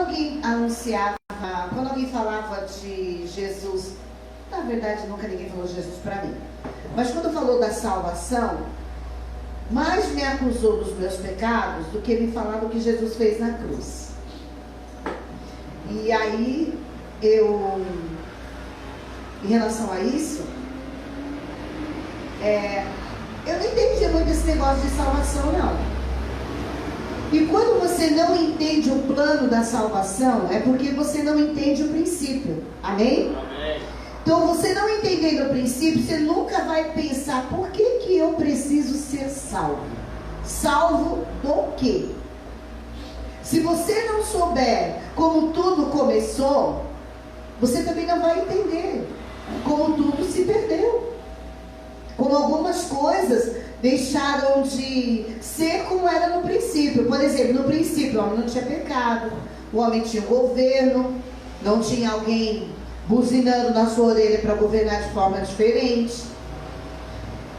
alguém anunciava, quando alguém falava de Jesus, na verdade nunca ninguém falou Jesus para mim, mas quando falou da salvação, mais me acusou dos meus pecados do que me falava o que Jesus fez na cruz. E aí eu, em relação a isso, eu não entendi muito esse negócio de salvação, não. E quando você não entende o plano da salvação, é porque você não entende o princípio. Amém? Amém. Então, você não entendendo o princípio, você nunca vai pensar: por que eu preciso ser salvo? Salvo do quê? Se você não souber como tudo começou, você também não vai entender como tudo se perdeu. Como algumas coisas deixaram de ser como era no princípio. Por exemplo, no princípio o homem não tinha pecado, o homem tinha um governo, não tinha alguém buzinando na sua orelha para governar de forma diferente.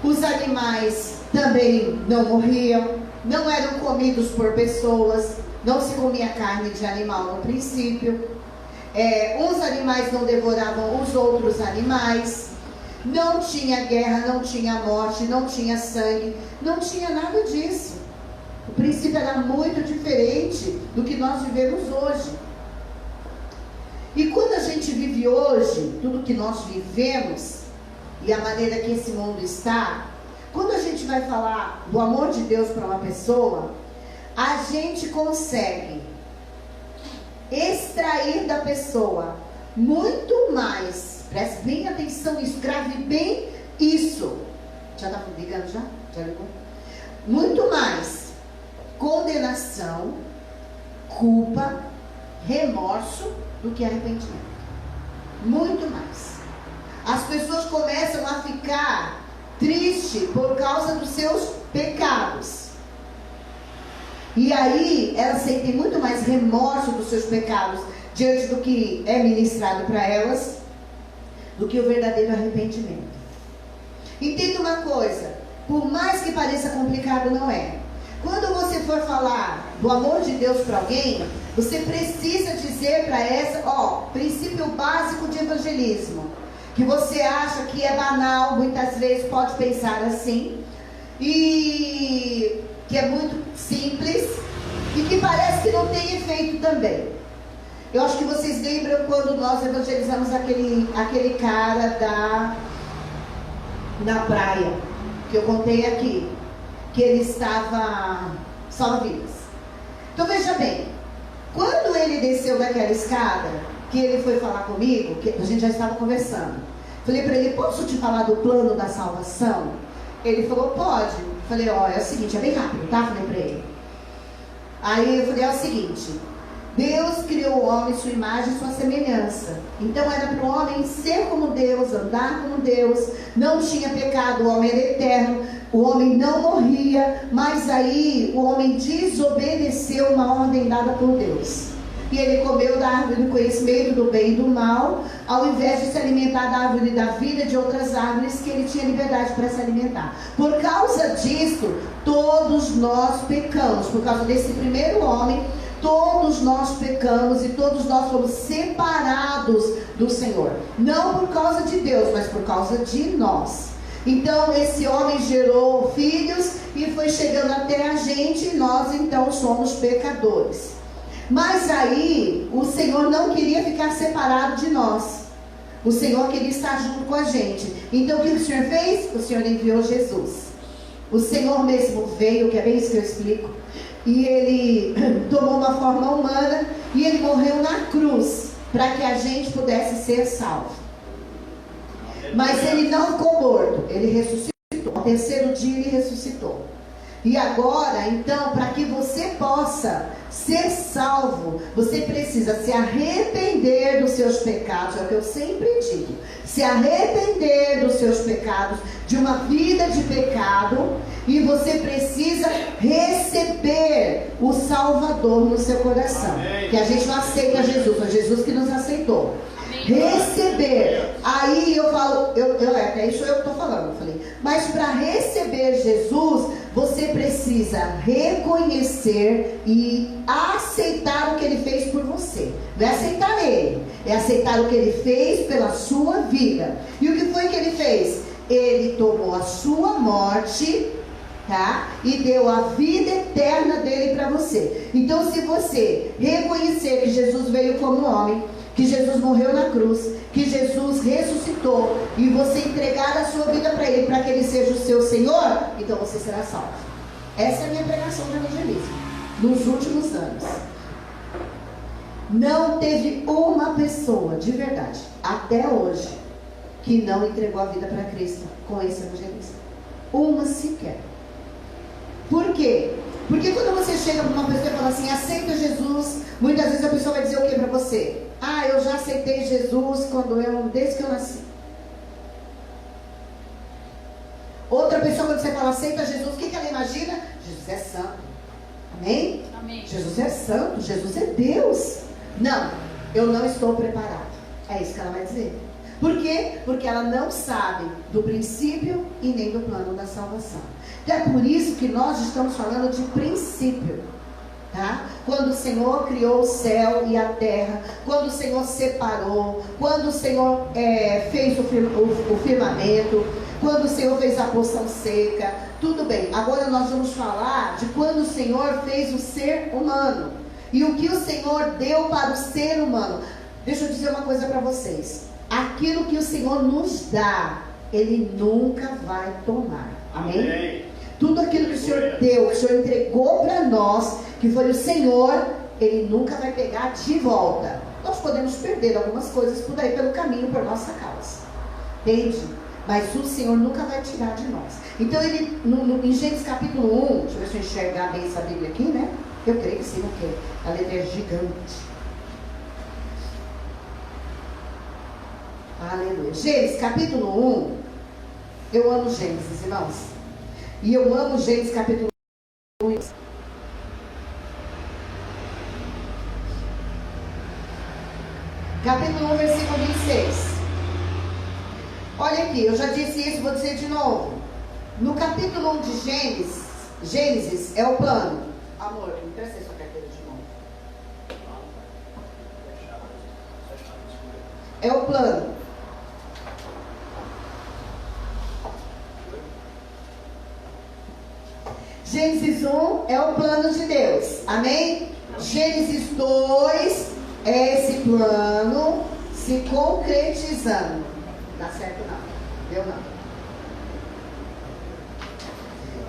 Os animais também não morriam, não eram comidos por pessoas, não se comia carne de animal no princípio. Os animais não devoravam os outros animais. Não tinha guerra, não tinha morte, não tinha sangue, não tinha nada disso. O princípio era muito diferente do que nós vivemos hoje. E quando a gente vive hoje, tudo que nós vivemos e a maneira que esse mundo está, quando a gente vai falar do amor de Deus para uma pessoa, a gente consegue extrair da pessoa muito mais. Preste bem atenção nisso, grave bem isso. Já está ligando já? Já ligou? Muito mais condenação, culpa, remorso do que arrependimento. Muito mais. As pessoas começam a ficar tristes por causa dos seus pecados. E aí elas sentem muito mais remorso dos seus pecados diante do que é ministrado para elas, do que o verdadeiro arrependimento. Entenda uma coisa, por mais que pareça complicado, não é. Quando você for falar do amor de Deus para alguém, você precisa dizer para essa, princípio básico de evangelismo, que você acha que é banal, muitas vezes pode pensar assim, e que é muito simples, e que parece que não tem efeito também. Eu acho que vocês lembram quando nós evangelizamos aquele cara na praia, que eu contei aqui, que ele estava salva-vidas. Então veja bem, quando ele desceu daquela escada, que ele foi falar comigo, que a gente já estava conversando, falei para ele: posso te falar do plano da salvação? Ele falou: pode. Falei: é o seguinte, é bem rápido, tá? Falei para ele. Aí eu falei: é o seguinte, Deus criou o homem sua imagem e sua semelhança. Então era para o homem ser como Deus, andar como Deus. Não tinha pecado, o homem era eterno, o homem não morria. Mas aí o homem desobedeceu uma ordem dada por Deus. E ele comeu da árvore do conhecimento do bem e do mal, ao invés de se alimentar da árvore da vida de outras árvores que ele tinha liberdade para se alimentar. Por causa disso, todos nós pecamos. Por causa desse primeiro homem, todos nós pecamos e todos nós fomos separados do Senhor. Não por causa de Deus, mas por causa de nós. Então esse homem gerou filhos e foi chegando até a gente, e nós então somos pecadores. Mas aí o Senhor não queria ficar separado de nós. O Senhor queria estar junto com a gente. Então o que o Senhor fez? O Senhor enviou Jesus. O Senhor mesmo veio, que é bem isso que eu explico, e ele tomou uma forma humana e ele morreu na cruz para que a gente pudesse ser salvo. Mas ele não ficou morto, ele ressuscitou. No terceiro dia ele ressuscitou. E agora, então, para que você possa ser salvo, você precisa se arrepender dos seus pecados. É o que eu sempre digo: se arrepender dos seus pecados, de uma vida de pecado, e você precisa receber o Salvador no seu coração. Amém. Que a gente não aceita Jesus, foi Jesus que nos aceitou. Receber. Aí eu falo, até isso eu estou falando, eu falei, mas para receber Jesus, você precisa reconhecer e aceitar o que ele fez por você. Não é aceitar ele, é aceitar o que ele fez pela sua vida. E o que foi que ele fez? Ele tomou a sua morte, tá? E deu a vida eterna dele para você. Então, se você reconhecer que Jesus veio como homem, que Jesus morreu na cruz, que Jesus ressuscitou, e você entregar a sua vida para ele, para que ele seja o seu Senhor, então você será salvo. Essa é a minha pregação de evangelismo nos últimos anos. Não teve uma pessoa de verdade até hoje que não entregou a vida para Cristo com esse evangelismo. Uma sequer. Por quê? Porque quando você chega para uma pessoa e fala assim, aceita Jesus, muitas vezes a pessoa vai dizer o que para você? Ah, eu já aceitei Jesus desde que eu nasci. Outra pessoa, quando você fala aceita Jesus, o que ela imagina? Jesus é santo. Amém? Amém. Jesus é santo, Jesus é Deus. Não, eu não estou preparado. É isso que ela vai dizer. Por quê? Porque ela não sabe do princípio e nem do plano da salvação. Então é por isso que nós estamos falando de princípio. Tá? Quando o Senhor criou o céu e a terra, quando o Senhor separou, quando o Senhor fez o firmamento, quando o Senhor fez a porção seca, tudo bem. Agora nós vamos falar de quando o Senhor fez o ser humano e o que o Senhor deu para o ser humano. Deixa eu dizer uma coisa para vocês: aquilo que o Senhor nos dá, Ele nunca vai tomar. Amém? Amém. Tudo aquilo que o Senhor deu, que o Senhor entregou para nós, que foi o Senhor, Ele nunca vai pegar de volta. Nós podemos perder algumas coisas por aí pelo caminho, por nossa causa. Entende? Mas o Senhor nunca vai tirar de nós. Então, ele, em Gênesis capítulo 1, deixa eu ver se eu enxergar bem essa Bíblia aqui, né? Eu creio que sim, porque a letra é gigante. Aleluia. Gênesis capítulo 1. Eu amo Gênesis, irmãos. E eu amo Gênesis capítulo 1. Capítulo 1, versículo 26. Olha aqui, eu já disse isso, vou dizer de novo. No capítulo 1 de Gênesis é o plano. Amor, me presta aí sua carteira de novo. É o plano. Gênesis 1 é o plano de Deus. Amém? Gênesis 2 é esse plano se concretizando. Não dá certo não. Deu não.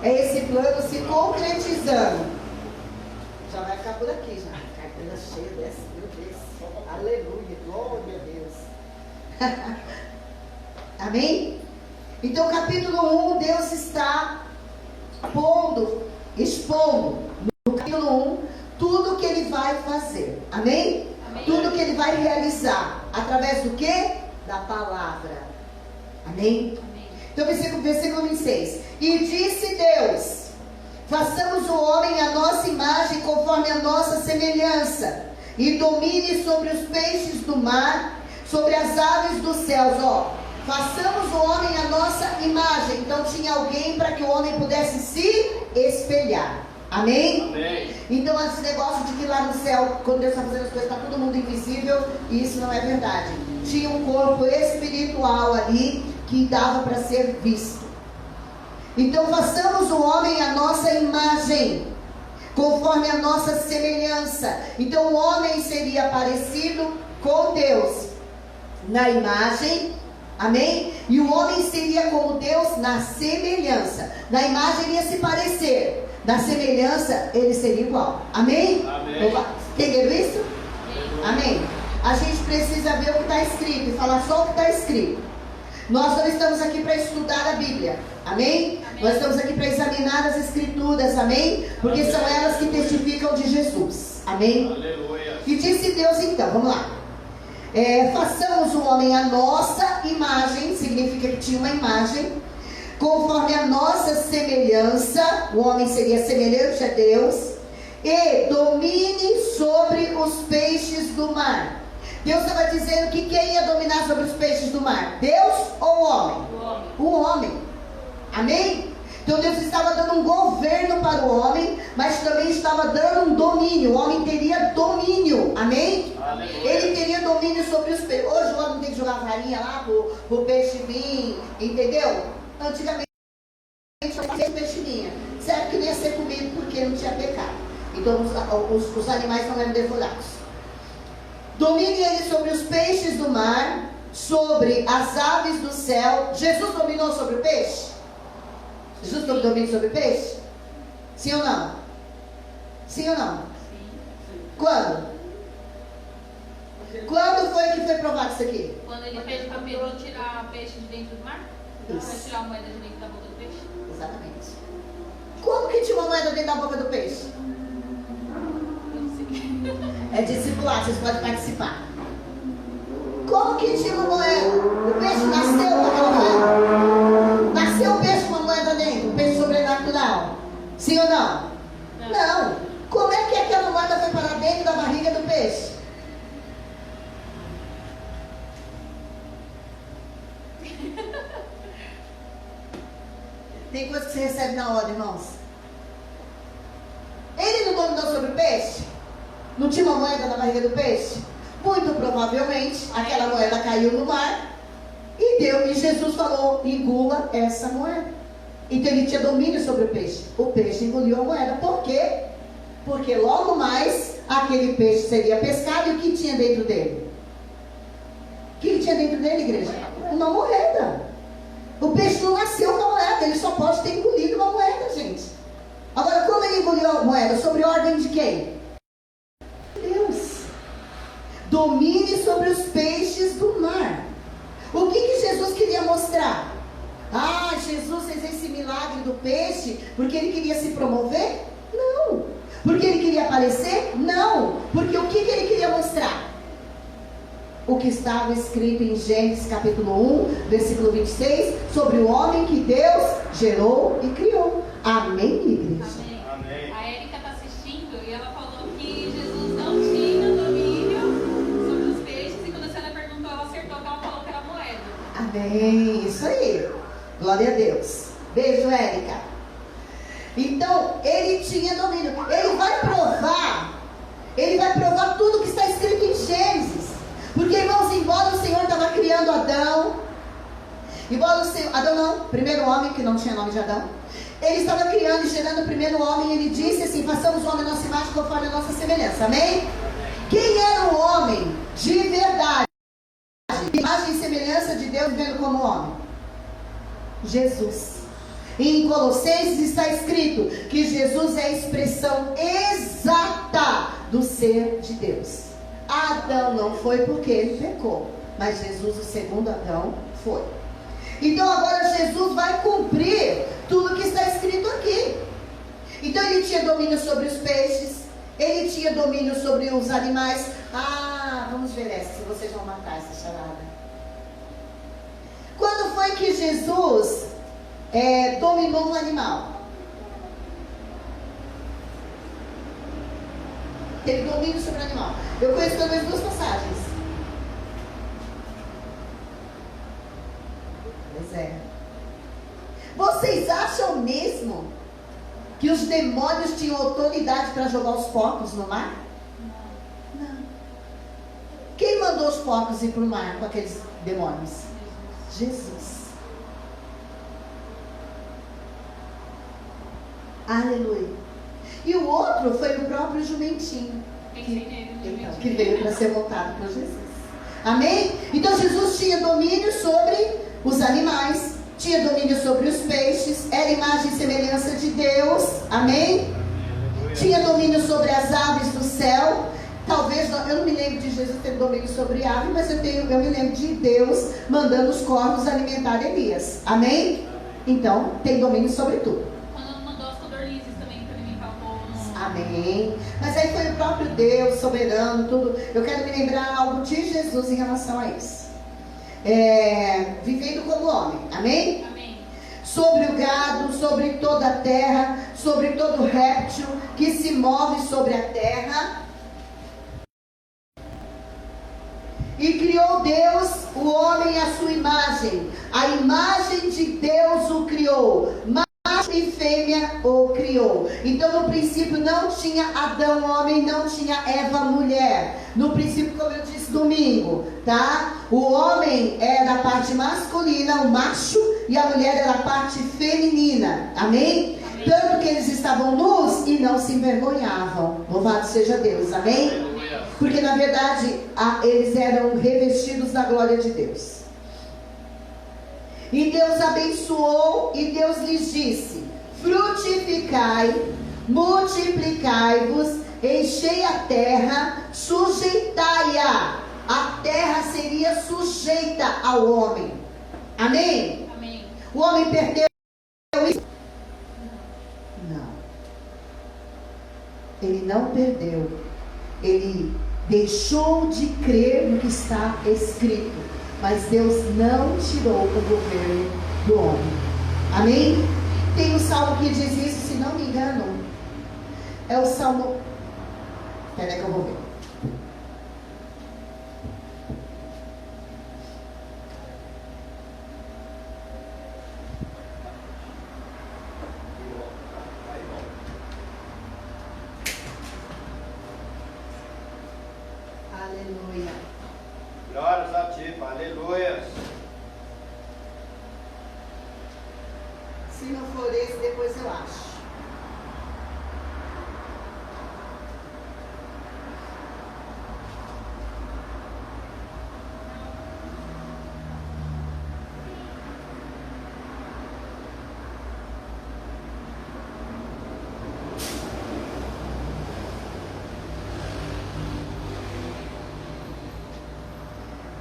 É esse plano se concretizando. Já vai ficar por aqui já. Carteira cheia dessa, meu Deus. Aleluia, glória a Deus. Amém? Então, capítulo 1, Deus está expondo no capítulo 1 tudo que Ele vai fazer. Amém? Amém. Tudo que Ele vai realizar. Através do quê? Da palavra. Amém? Amém. Então, versículo 26. E disse Deus: façamos o homem à nossa imagem, conforme a nossa semelhança, e domine sobre os peixes do mar, sobre as aves dos céus. Façamos o homem à nossa imagem. Então tinha alguém para que o homem pudesse se espelhar. Amém? Amém. Então esse negócio de que lá no céu, quando Deus está fazendo as coisas, está todo mundo invisível, isso não é verdade. Tinha um corpo espiritual ali que dava para ser visto. Então façamos o homem à nossa imagem, conforme a nossa semelhança. Então o homem seria parecido com Deus na imagem. Amém? E o homem seria como Deus na semelhança. Na imagem ele ia se parecer, na semelhança ele seria igual. Amém? Amém. Entenderam isso? Amém. A gente precisa ver o que está escrito e falar só o que está escrito. Nós não estamos aqui para estudar a Bíblia. Amém? Amém. Nós estamos aqui para examinar as Escrituras. Amém? Porque amém, são elas que testificam de Jesus. Amém? Aleluia. E disse Deus então, vamos lá. Façamos o homem à nossa imagem, significa que tinha uma imagem, conforme a nossa semelhança. O homem seria semelhante a Deus, e domine sobre os peixes do mar. Deus estava dizendo que quem ia dominar sobre os peixes do mar? Deus ou o homem? O homem. Amém? Então Deus estava dando um governo para o homem, mas também estava dando um domínio. O homem teria domínio. Amém? Aleluia. domínio sobre os peixes. Hoje o homem tem que jogar varinha lá pro peixe vir, entendeu? Antigamente o peixe vinha. Certo que nem ia ser comido porque não tinha pecado. Então os animais não eram devorados. Domine ele sobre os peixes do mar, sobre as aves do céu. Jesus dominou sobre o peixe? Jesus dominou sobre o peixe? Sim ou não? Sim ou não? Quando? Quando foi que foi provado isso aqui? Quando ele pede para Pedro tirar peixe de dentro do mar? Para tirar a moeda de dentro da boca do peixe? Exatamente. Como que tinha uma moeda dentro da boca do peixe? É discipular, vocês podem participar. Como que tinha uma moeda? O peixe nasceu com aquela moeda? Nasceu o peixe com uma moeda dentro? O peixe sobrenatural? Sim ou não? Não. Como é que aquela moeda foi parar dentro da barriga do peixe? Tem coisa que você recebe na hora, irmãos. Ele não dominou sobre o peixe? Não tinha uma moeda na barriga do peixe? Muito provavelmente, aquela moeda caiu no mar e Jesus falou, engula essa moeda. Então ele tinha domínio sobre o peixe. O peixe engoliu a moeda. Por quê? Porque logo mais, aquele peixe seria pescado e o que tinha dentro dele? O que tinha dentro dele, igreja? Uma moeda. O peixe não nasceu com a moeda, ele só pode ter engolido uma moeda, gente. Agora, como ele engoliu a moeda? Sobre ordem de quem? Deus. Domine sobre os peixes do mar. O que Jesus queria mostrar? Ah, Jesus fez esse milagre do peixe porque ele queria se promover? Não. Porque ele queria aparecer? Não. Porque o que ele queria mostrar? O que estava escrito em Gênesis capítulo 1, versículo 26, sobre o homem que Deus gerou e criou. Amém, igreja? Amém. A Érica está assistindo e ela falou que Jesus não tinha domínio sobre os peixes e quando a senhora perguntou, ela acertou que ela falou que era moeda. Amém, isso aí. Glória a Deus. Beijo, Érica. Então, ele tinha domínio. Ele vai provar tudo que está escrito em Gênesis. Porque, irmãos, embora o Senhor estava criando Adão, Adão não, primeiro homem, que não tinha nome de Adão, ele estava criando e gerando o primeiro homem, ele disse assim, façamos o homem nossa imagem conforme a nossa semelhança, amém? Quem era o homem de verdade, imagem e semelhança de Deus vivendo como homem? Jesus. E em Colossenses está escrito que Jesus é a expressão exata do ser de Deus. Adão não foi porque ele pecou, mas Jesus, o segundo Adão, foi. Então agora Jesus vai cumprir tudo que está escrito aqui. Então ele tinha domínio sobre os peixes, ele tinha domínio sobre os animais. Ah, vamos ver essa, se vocês vão matar essa charada. Quando foi que Jesus dominou um animal? Teve domínio sobre o animal. Eu conheço pelo menos duas passagens. Pois é. Vocês acham mesmo que os demônios tinham autoridade para jogar os porcos no mar? Não. Quem mandou os porcos ir para o mar com aqueles demônios? Jesus. Aleluia. E o outro foi o próprio jumentinho, que veio para ser montado por Jesus. Amém? Então Jesus tinha domínio sobre os animais, tinha domínio sobre os peixes, era imagem e semelhança de Deus. Amém? Tinha domínio sobre as aves do céu. Talvez, eu não me lembro de Jesus ter domínio sobre ave, mas eu me lembro de Deus mandando os corvos alimentar Elias. Amém? Então, tem domínio sobre tudo. Amém. Mas aí foi o próprio Deus, soberano, tudo. Eu quero me lembrar algo de Jesus em relação a isso. Vivendo como homem. Amém? Amém. Sobre o gado, sobre toda a terra, sobre todo réptil que se move sobre a terra. E criou Deus o homem à sua imagem. A imagem de Deus o criou. Macho e fêmea o criou. Então no princípio não tinha Adão homem, não tinha Eva mulher. No princípio, como eu disse domingo, tá? O homem era a parte masculina, o macho, e a mulher era a parte feminina. Amém? Tanto que eles estavam nus e não se envergonhavam. Louvado seja Deus, amém? Porque na verdade eles eram revestidos da glória de Deus. E Deus abençoou e Deus lhes disse: frutificai, multiplicai-vos, enchei a terra, sujeitai-a. A terra seria sujeita ao homem. Amém? Amém. O homem perdeu isso? Não. Ele não perdeu. Ele deixou de crer no que está escrito. Mas Deus não tirou o governo do homem. Amém? Tem um salmo que diz isso, se não me engano. É o salmo... Espera que eu vou ver. Aleluia. Glórias a ti, aleluia. Se não for esse, depois eu acho.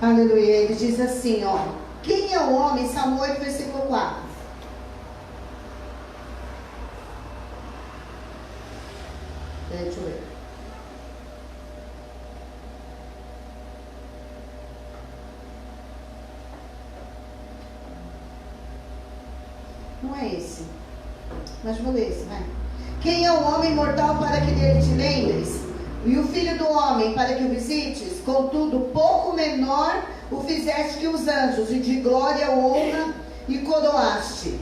Aleluia. Ele diz assim, ó. Quem é o homem? Salmo 8, versículo 4. Deixa eu ver. Não é esse. Mas vou ler esse, vai. Quem é o homem mortal para que dele te lembres? E o filho do homem para que o visites? Contudo, pouco menor o fizeste que os anjos, e de glória, honra e coroaste.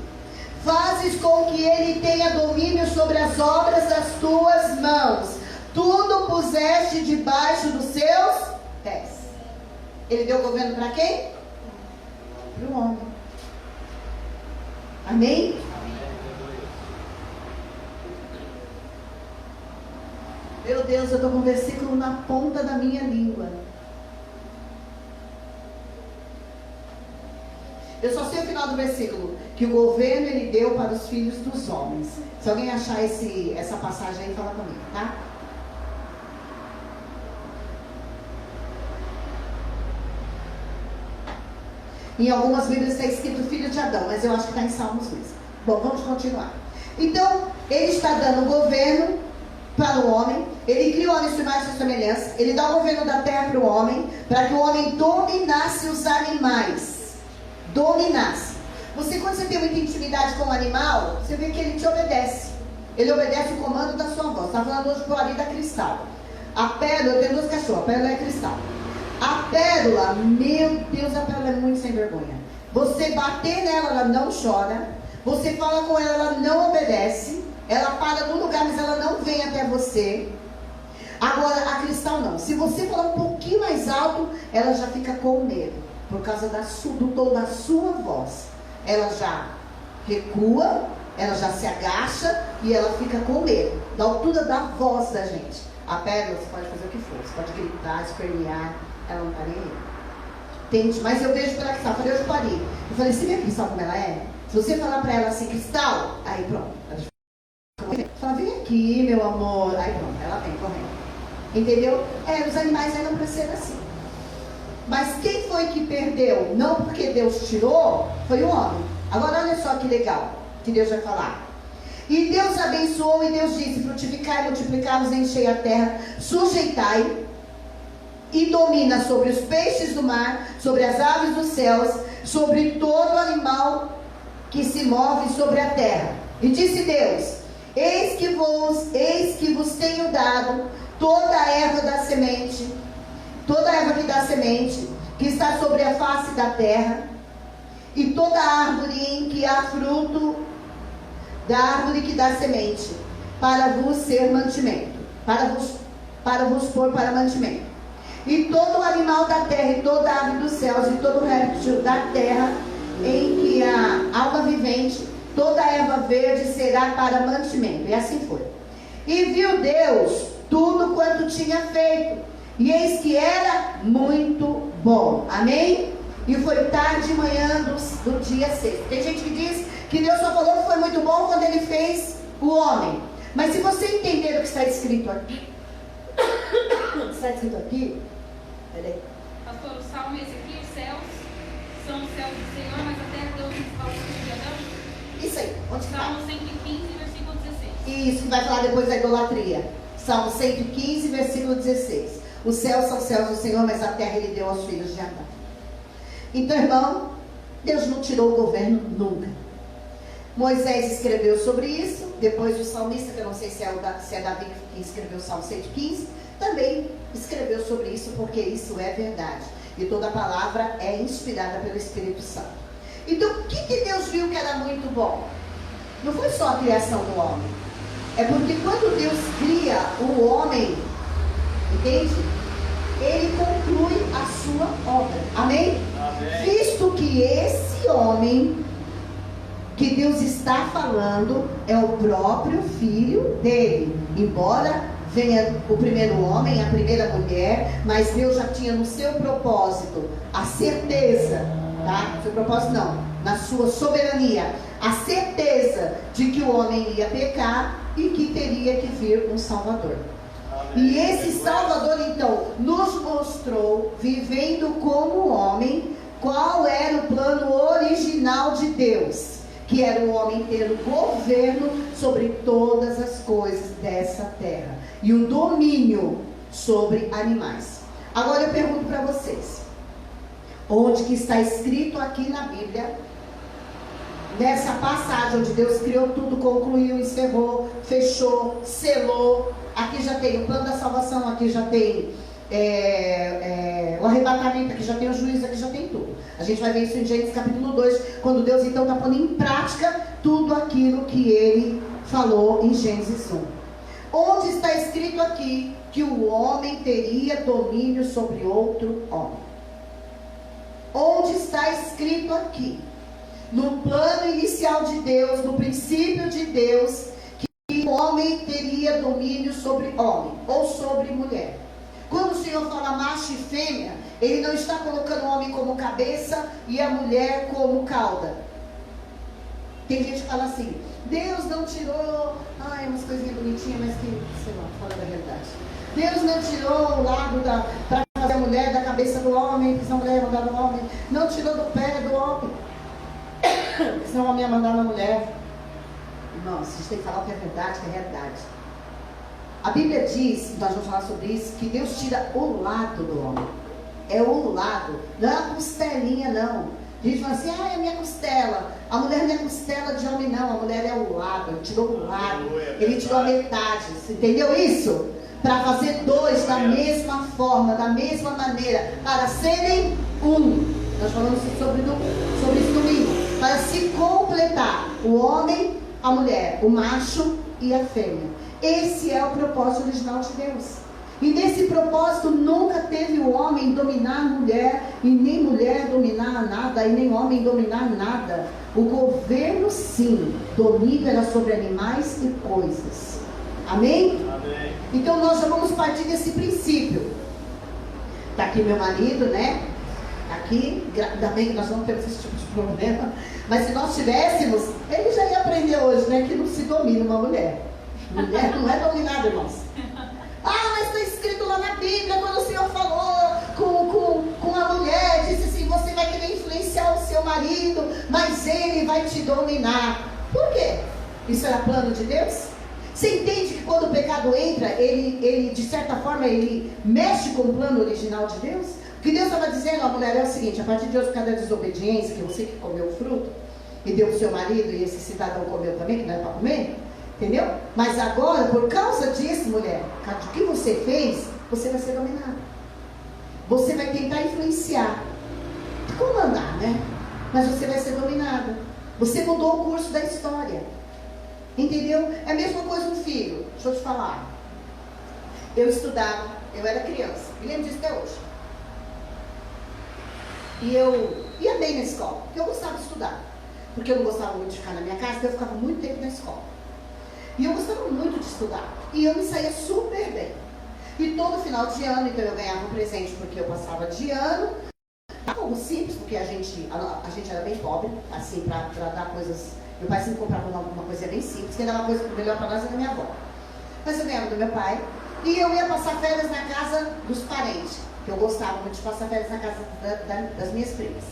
Fazes com que ele tenha domínio sobre as obras das tuas mãos. Tudo puseste debaixo dos seus pés. Ele deu governo para quem? Para o homem. Amém? Meu Deus, eu estou com um versículo na ponta da minha língua. Eu só sei o final do versículo. Que o governo ele deu para os filhos dos homens. Se alguém achar essa passagem aí, fala comigo, tá? Em algumas Bíblias está escrito filho de Adão, mas eu acho que está em Salmos mesmo. Bom, vamos continuar. Então, ele está dando governo para o homem. Ele criou o homem sua imagem e semelhança. Ele dá o governo da terra para o homem, para que o homem dominasse os animais. Dominasse. Quando você tem muita intimidade com o animal, você vê que ele te obedece. Ele obedece o comando da sua voz. Está falando hoje por ali da Cristal. A pérola, eu tenho 2 cachorros, a pérola é Cristal. A pérola, meu Deus, a pérola é muito sem vergonha. Você bater nela, ela não chora. Você fala com ela, ela não obedece. Ela para no lugar, mas ela não vem até você. Agora, a Cristal não. Se você falar um pouquinho mais alto, ela já fica com medo. Por causa do tom da sua voz. Ela já recua, ela já se agacha e ela fica com medo. Da altura da voz da gente. A pérola, você pode fazer o que for. Você pode gritar, espernear. Ela não está nem aí. Tente, mas eu vejo pela Cristal. Eu falei, eu parei. Eu falei, você vê a Cristal como ela é? Se você falar pra ela assim, Cristal, aí pronto. Ela fala, vem aqui, meu amor. Aí pronto, ela vem correndo. Entendeu? Os animais eram para ser assim. Mas quem foi que perdeu? Não porque Deus tirou, foi o homem. Agora olha só que legal, que Deus vai falar. E Deus abençoou e Deus disse, frutificai, multiplicai-vos, enchei a terra, sujeitai e domina sobre os peixes do mar, sobre as aves dos céus, sobre todo animal que se move sobre a terra. E disse Deus, eis que vos tenho dado toda a erva da semente, toda a erva que dá semente, que está sobre a face da terra, e toda árvore em que há fruto, da árvore que dá semente, para vos ser mantimento, para vos pôr para mantimento. E todo animal da terra, e toda ave dos céus, e todo réptil da terra, em que há alma vivente, toda erva verde será para mantimento. E assim foi. E viu Deus tudo quanto tinha feito, e eis que era muito bom. Amém? E foi tarde e manhã do dia 6. Tem gente que diz que Deus só falou que foi muito bom quando Ele fez o homem. Mas se você entender o que está escrito aqui, peraí. Pastor, o salmo é esse aqui, os céus são os céus do Senhor, mas a terra Deus nos falou de Adão. Isso aí, onde está? Salmo 115, versículo 16. Isso, que vai falar depois da idolatria. Salmo 115, versículo 16. Os céus são os céus do Senhor, mas a terra Ele deu aos filhos de Adão. Então, irmão, Deus não tirou o governo nunca. Moisés escreveu sobre isso. Depois o salmista, que eu não sei se é Davi que escreveu o Salmo 115, também escreveu sobre isso, porque isso é verdade. E toda palavra é inspirada pelo Espírito Santo. Então, o que Deus viu que era muito bom? Não foi só a criação do homem. É porque quando Deus cria o homem, entende? Ele conclui a sua obra. Amém? Amém. Visto que esse homem que Deus está falando é o próprio filho dele. Embora venha o primeiro homem, a primeira mulher, mas Deus já tinha no seu propósito a certeza, tá? No seu propósito não, na sua soberania, a certeza de que o homem ia pecar e que teria que vir um Salvador. Amém. E esse Salvador, então, nos mostrou, vivendo como homem, qual era o plano original de Deus, que era o homem ter o governo sobre todas as coisas dessa terra e o domínio sobre animais. Agora eu pergunto para vocês, onde que está escrito aqui na Bíblia, nessa passagem onde Deus criou tudo, concluiu, encerrou, fechou, selou? Aqui já tem o plano da salvação, aqui já tem o arrebatamento, aqui já tem o juízo, aqui já tem tudo. A gente vai ver isso em Gênesis capítulo 2, quando Deus então está pondo em prática tudo aquilo que Ele falou em Gênesis 1. Onde está escrito aqui que o homem teria domínio sobre outro homem? Onde está escrito aqui, no plano inicial de Deus, no princípio de Deus, que o homem teria domínio sobre homem ou sobre mulher? Quando o Senhor fala macho e fêmea, Ele não está colocando o homem como cabeça e a mulher como cauda. Tem gente que fala assim, Deus não tirou, umas coisinhas bonitinhas, mas que, sei lá, fora da realidade. Deus não tirou o lado para fazer a mulher da cabeça do homem, porque senão a mulher ia mandar no homem. Não tirou do pé do homem, porque senão o homem ia mandar na mulher. Irmãos, a gente tem que falar o que é verdade, o que é realidade. A Bíblia diz, nós vamos falar sobre isso, que Deus tira o lado do homem. É o lado, não é a costelinha não. A gente fala assim, é minha costela. A mulher não é costela de homem não, a mulher é o lado. Ele tirou o lado, Ele tirou a metade. Você entendeu isso? Para fazer dois da mesma forma, da mesma maneira, para serem um. Nós falamos sobre isso domingo. Para se completar, o homem, a mulher, o macho e a fêmea. Esse é o propósito original de Deus. E nesse propósito nunca teve o homem dominar a mulher, e nem mulher dominar nada, e nem homem dominar nada. O governo sim, domínio era sobre animais e coisas. Amém? Amém. Então nós já vamos partir desse princípio. Está aqui meu marido, né? Aqui, ainda bem que nós não temos esse tipo de problema. Mas se nós tivéssemos, ele já ia aprender hoje, né? Que não se domina uma mulher. Mulher não é dominada, irmãos. Mas está escrito lá na Bíblia, quando o Senhor falou com a mulher, disse assim, você vai querer influenciar o seu marido, mas ele vai te dominar. Por quê? Isso era plano de Deus? Você entende que quando o pecado entra, ele de certa forma, ele mexe com o plano original de Deus? O que Deus estava dizendo à mulher é o seguinte, a partir de hoje, por causa da desobediência, que você que comeu o fruto, e deu o seu marido, e esse cidadão comeu também, que não era para comer, entendeu? Mas agora, por causa disso, mulher, o que você fez, você vai ser dominada. Você vai tentar influenciar, comandar, né? Mas você vai ser dominada. Você mudou o curso da história. Entendeu? É a mesma coisa um filho. Deixa eu te falar. Eu estudava, eu era criança, me lembro disso até hoje. E eu ia bem na escola, porque eu gostava de estudar. Porque eu não gostava muito de ficar na minha casa, então eu ficava muito tempo na escola. E eu gostava muito de estudar. E eu me saía super bem. E todo final de ano, então eu ganhava um presente porque eu passava de ano. Algo simples, porque a gente era bem pobre, assim, para dar coisas. Meu pai sempre comprava uma coisa bem simples, quem dava uma coisa melhor para nós era minha avó. Mas eu ganhava do meu pai. E eu ia passar férias na casa dos parentes. Que eu gostava muito de passar férias na casa das minhas primas.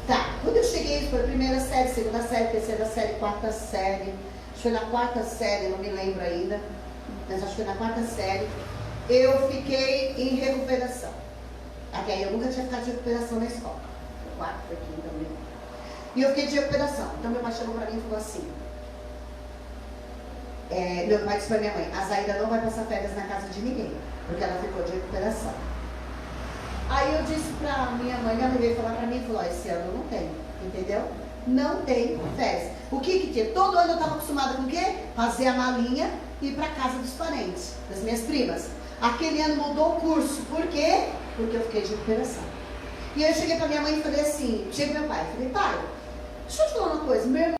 Tá, quando eu cheguei, foi a primeira série, segunda série, terceira série, quarta série. Acho que foi na quarta série, não me lembro ainda. Mas acho que foi na quarta série. Eu fiquei em recuperação. Até aí eu nunca tinha ficado de recuperação na escola. Quarta, foi quinta, não me lembro. E eu fiquei de recuperação. Então meu pai chegou pra mim e falou assim. Meu pai disse pra minha mãe, a Zaida não vai passar férias na casa de ninguém, porque ela ficou de recuperação. Aí eu disse pra minha mãe veio falar pra mim e falou, esse ano não tem, entendeu? Não tem férias. O que tinha? Todo ano eu estava acostumada com o quê? Fazer a malinha e ir pra casa dos parentes, das minhas primas. Aquele ano mudou o curso. Por quê? Porque eu fiquei de recuperação. E aí eu cheguei pra minha mãe e falei assim, cheguei pro meu pai, falei, pai, deixa eu te falar uma coisa, minha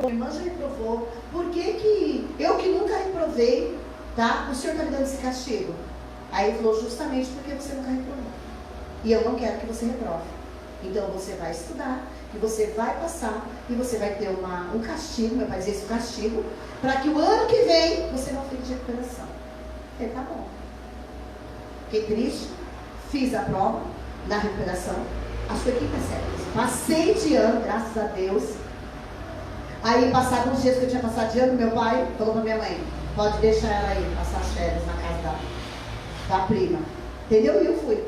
irmã já reprovou, por que eu que nunca reprovei, tá? O senhor está me dando esse castigo? Aí ele falou, justamente porque você nunca reprovou. E eu não quero que você reprove. Então você vai estudar, e você vai passar, e você vai ter um castigo, meu pai dizia isso, castigo, para que o ano que vem você não fique de recuperação. Ele tá bom. Fiquei triste, fiz a prova na recuperação, acho que foi quinta série. Passei de ano, graças a Deus. Aí, passados uns dias que eu tinha passado de ano, meu pai falou pra minha mãe, pode deixar ela aí, passar as férias na casa da prima. Entendeu? E eu fui.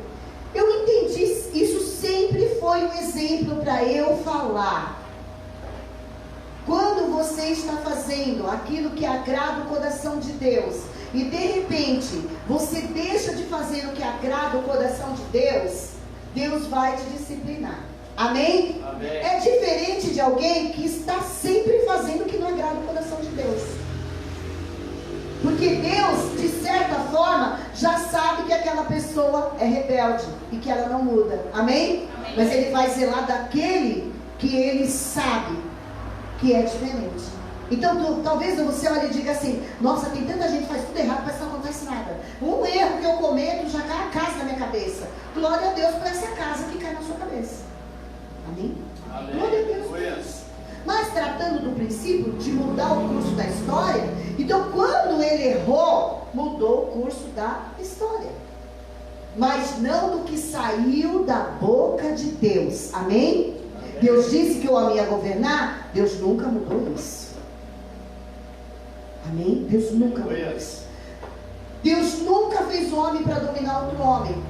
Eu entendi, isso sempre foi um exemplo para eu falar. Quando você está fazendo aquilo que agrada o coração de Deus, e de repente, você deixa de fazer o que agrada o coração de Deus, Deus vai te disciplinar. Amém? Amém? É diferente de alguém que está sempre fazendo o que não agrada o coração de Deus. Porque Deus, de certa forma, já sabe que aquela pessoa é rebelde e que ela não muda. Amém? Amém. Mas Ele vai zelar daquele que Ele sabe que é diferente. Então, talvez você olhe e diga assim, nossa, tem tanta gente que faz tudo errado, mas não acontece nada. Um erro que eu cometo já cai a casa na minha cabeça. Glória a Deus por essa casa que cai na sua cabeça. Amém? Amém. Glória a Deus por isso. Mas tratando do princípio de mudar o curso da história, então quando ele errou, mudou o curso da história. Mas não do que saiu da boca de Deus. Amém? Amém. Deus disse que o homem ia governar, Deus nunca mudou isso. Amém? Deus nunca mudou isso. Deus nunca fez o homem para dominar outro homem.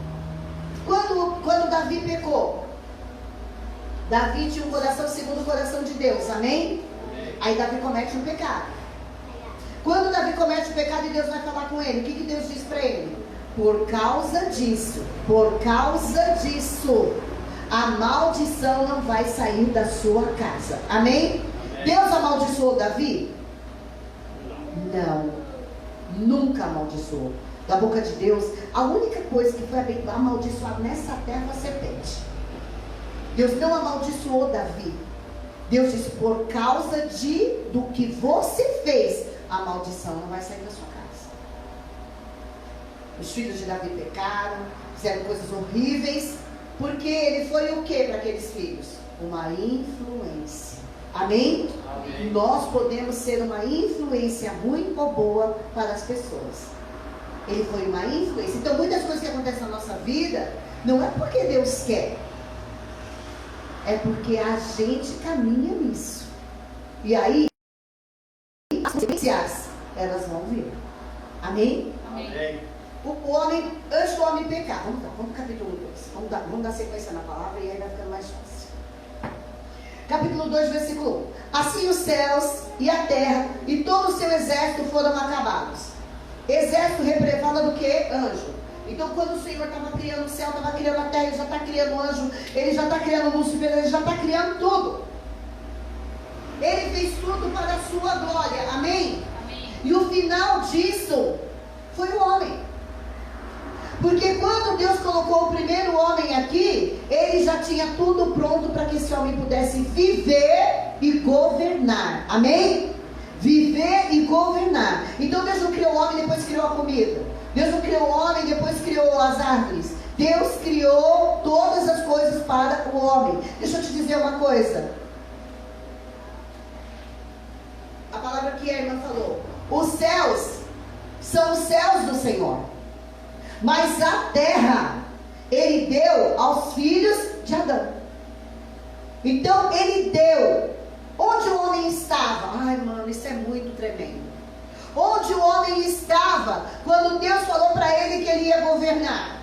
Quando Davi pecou, Davi tinha um coração segundo o coração de Deus, amém? Aí Davi comete um pecado. Quando Davi comete um pecado e Deus vai falar com ele, o que Deus diz para ele? Por causa disso, a maldição não vai sair da sua casa, amém? Deus amaldiçoou Davi? Não, nunca amaldiçoou. Da boca de Deus, a única coisa que foi amaldiçoada nessa terra foi a serpente. Deus não amaldiçoou Davi. Deus disse, por causa do que você fez, a maldição não vai sair da sua casa. Os filhos de Davi pecaram, fizeram coisas horríveis, porque ele foi o que para aqueles filhos? Uma influência. Amém? Amém? Nós podemos ser uma influência ruim ou boa para as pessoas. Ele foi uma influência. Então muitas coisas que acontecem na nossa vida, não é porque Deus quer, é porque a gente caminha nisso. E aí, as consequências, elas vão vir. Amém? Amém. Antes do homem pecar. Vamos para o capítulo 2. Vamos dar sequência na palavra e aí vai ficando mais fácil. Capítulo 2, versículo 1. Assim os céus e a terra e todo o seu exército foram acabados. Exército fala do que? Anjo. Então quando o Senhor estava criando o céu, estava criando a terra, Ele já está criando o anjo, Ele já está criando o Lúcifer, Ele já está criando tudo. Ele fez tudo para a sua glória. Amém? Amém. E o final disso foi o homem. Porque quando Deus colocou o primeiro homem aqui, Ele já tinha tudo pronto para que esse homem pudesse viver e governar. Amém? Viver e governar. Então Deus não criou o homem e depois criou a comida. Deus não criou o homem e depois criou as árvores. Deus criou todas as coisas para o homem. Deixa eu te dizer uma coisa. A palavra que a irmã falou. Os céus são os céus do Senhor. Mas a terra Ele deu aos filhos de Adão. Então Ele deu. Onde o homem estava? Ai, mano, isso é muito tremendo. Onde o homem estava quando Deus falou para ele que ele ia governar?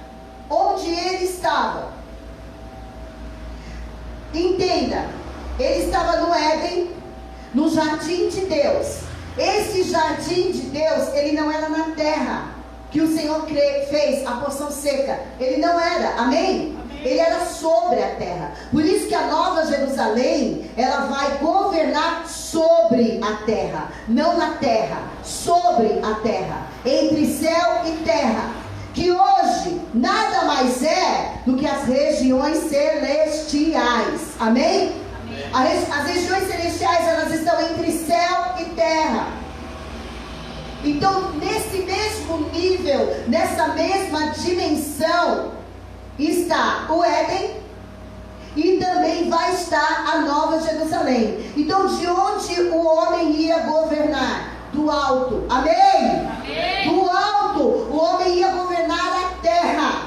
Onde ele estava? Entenda, ele estava no Éden, no jardim de Deus. Esse jardim de Deus, ele não era na terra que o Senhor fez a porção seca. Ele não era, amém? Ele era sobre a terra. Por isso que a Nova Jerusalém, ela vai governar sobre a terra. Não na terra, sobre a terra. Entre céu e terra. Que hoje nada mais é do que as regiões celestiais. Amém? As regiões celestiais, elas estão entre céu e terra. Então, nesse mesmo nível, nessa mesma dimensão, está o Éden e também vai estar a Nova Jerusalém. Então, de onde o homem ia governar? Do alto. Amém? Amém. Do alto, o homem ia governar a terra.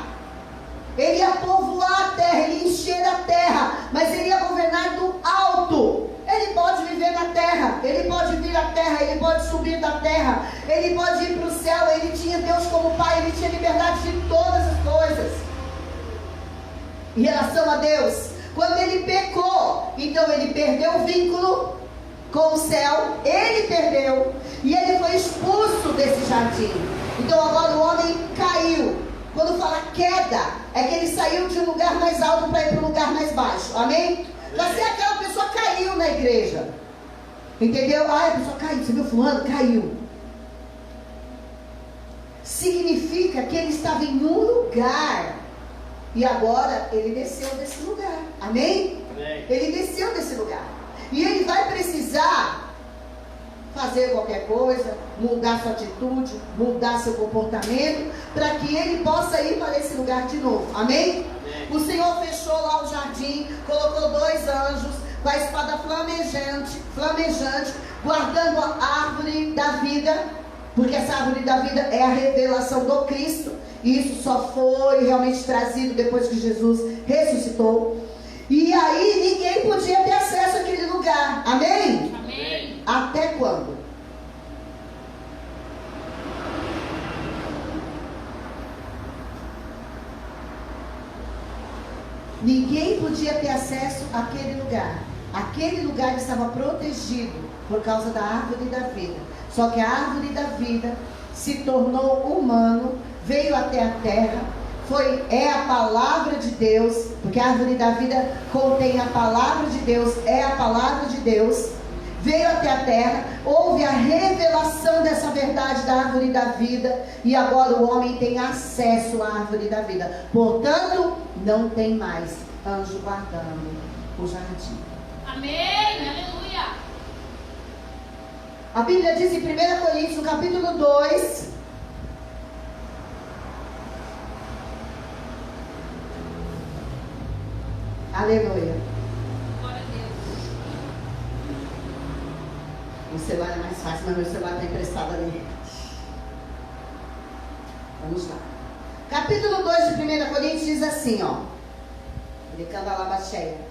Ele ia povoar a terra, ele ia encher a terra, mas ele ia governar do alto. Ele pode viver na terra, ele pode vir à terra, ele pode subir da terra, ele pode ir para o céu. Ele tinha Deus como Pai, ele tinha liberdade de todas as coisas. Em relação a Deus, quando ele pecou, então ele perdeu o vínculo com o céu, ele perdeu, e ele foi expulso desse jardim. Então agora o homem caiu. Quando fala queda, é que ele saiu de um lugar mais alto para ir para um lugar mais baixo. Amém? Para ser aquela pessoa caiu na igreja. Entendeu? Ah, a pessoa caiu, você viu fulano? Caiu. Significa que ele estava em um lugar e agora ele desceu desse lugar. Amém? Amém. Ele desceu desse lugar. E ele vai precisar fazer qualquer coisa, mudar sua atitude, mudar seu comportamento, para que ele possa ir para esse lugar de novo. Amém? Amém. O Senhor fechou lá o jardim, colocou 2 anjos com a espada flamejante, guardando a árvore da vida, porque essa árvore da vida é a revelação do Cristo. E isso só foi realmente trazido depois que Jesus ressuscitou. E aí ninguém podia ter acesso àquele lugar. Amém? Amém. Até quando? Ninguém podia ter acesso àquele lugar. Aquele lugar estava protegido por causa da árvore da vida. Só que a árvore da vida se tornou humano, veio até a terra, é a palavra de Deus, porque a árvore da vida contém a palavra de Deus, é a palavra de Deus, veio até a terra, houve a revelação dessa verdade da árvore da vida, e agora o homem tem acesso à árvore da vida. Portanto, não tem mais anjo guardando o jardim. Amém. Aleluia. A Bíblia diz em 1 Coríntios, no capítulo 2, aleluia. Glória a Deus. O celular é mais fácil, mas meu celular está emprestado ali. Vamos lá. Capítulo 2 de 1 Coríntios diz assim, ó. Ele canta lá baixeia.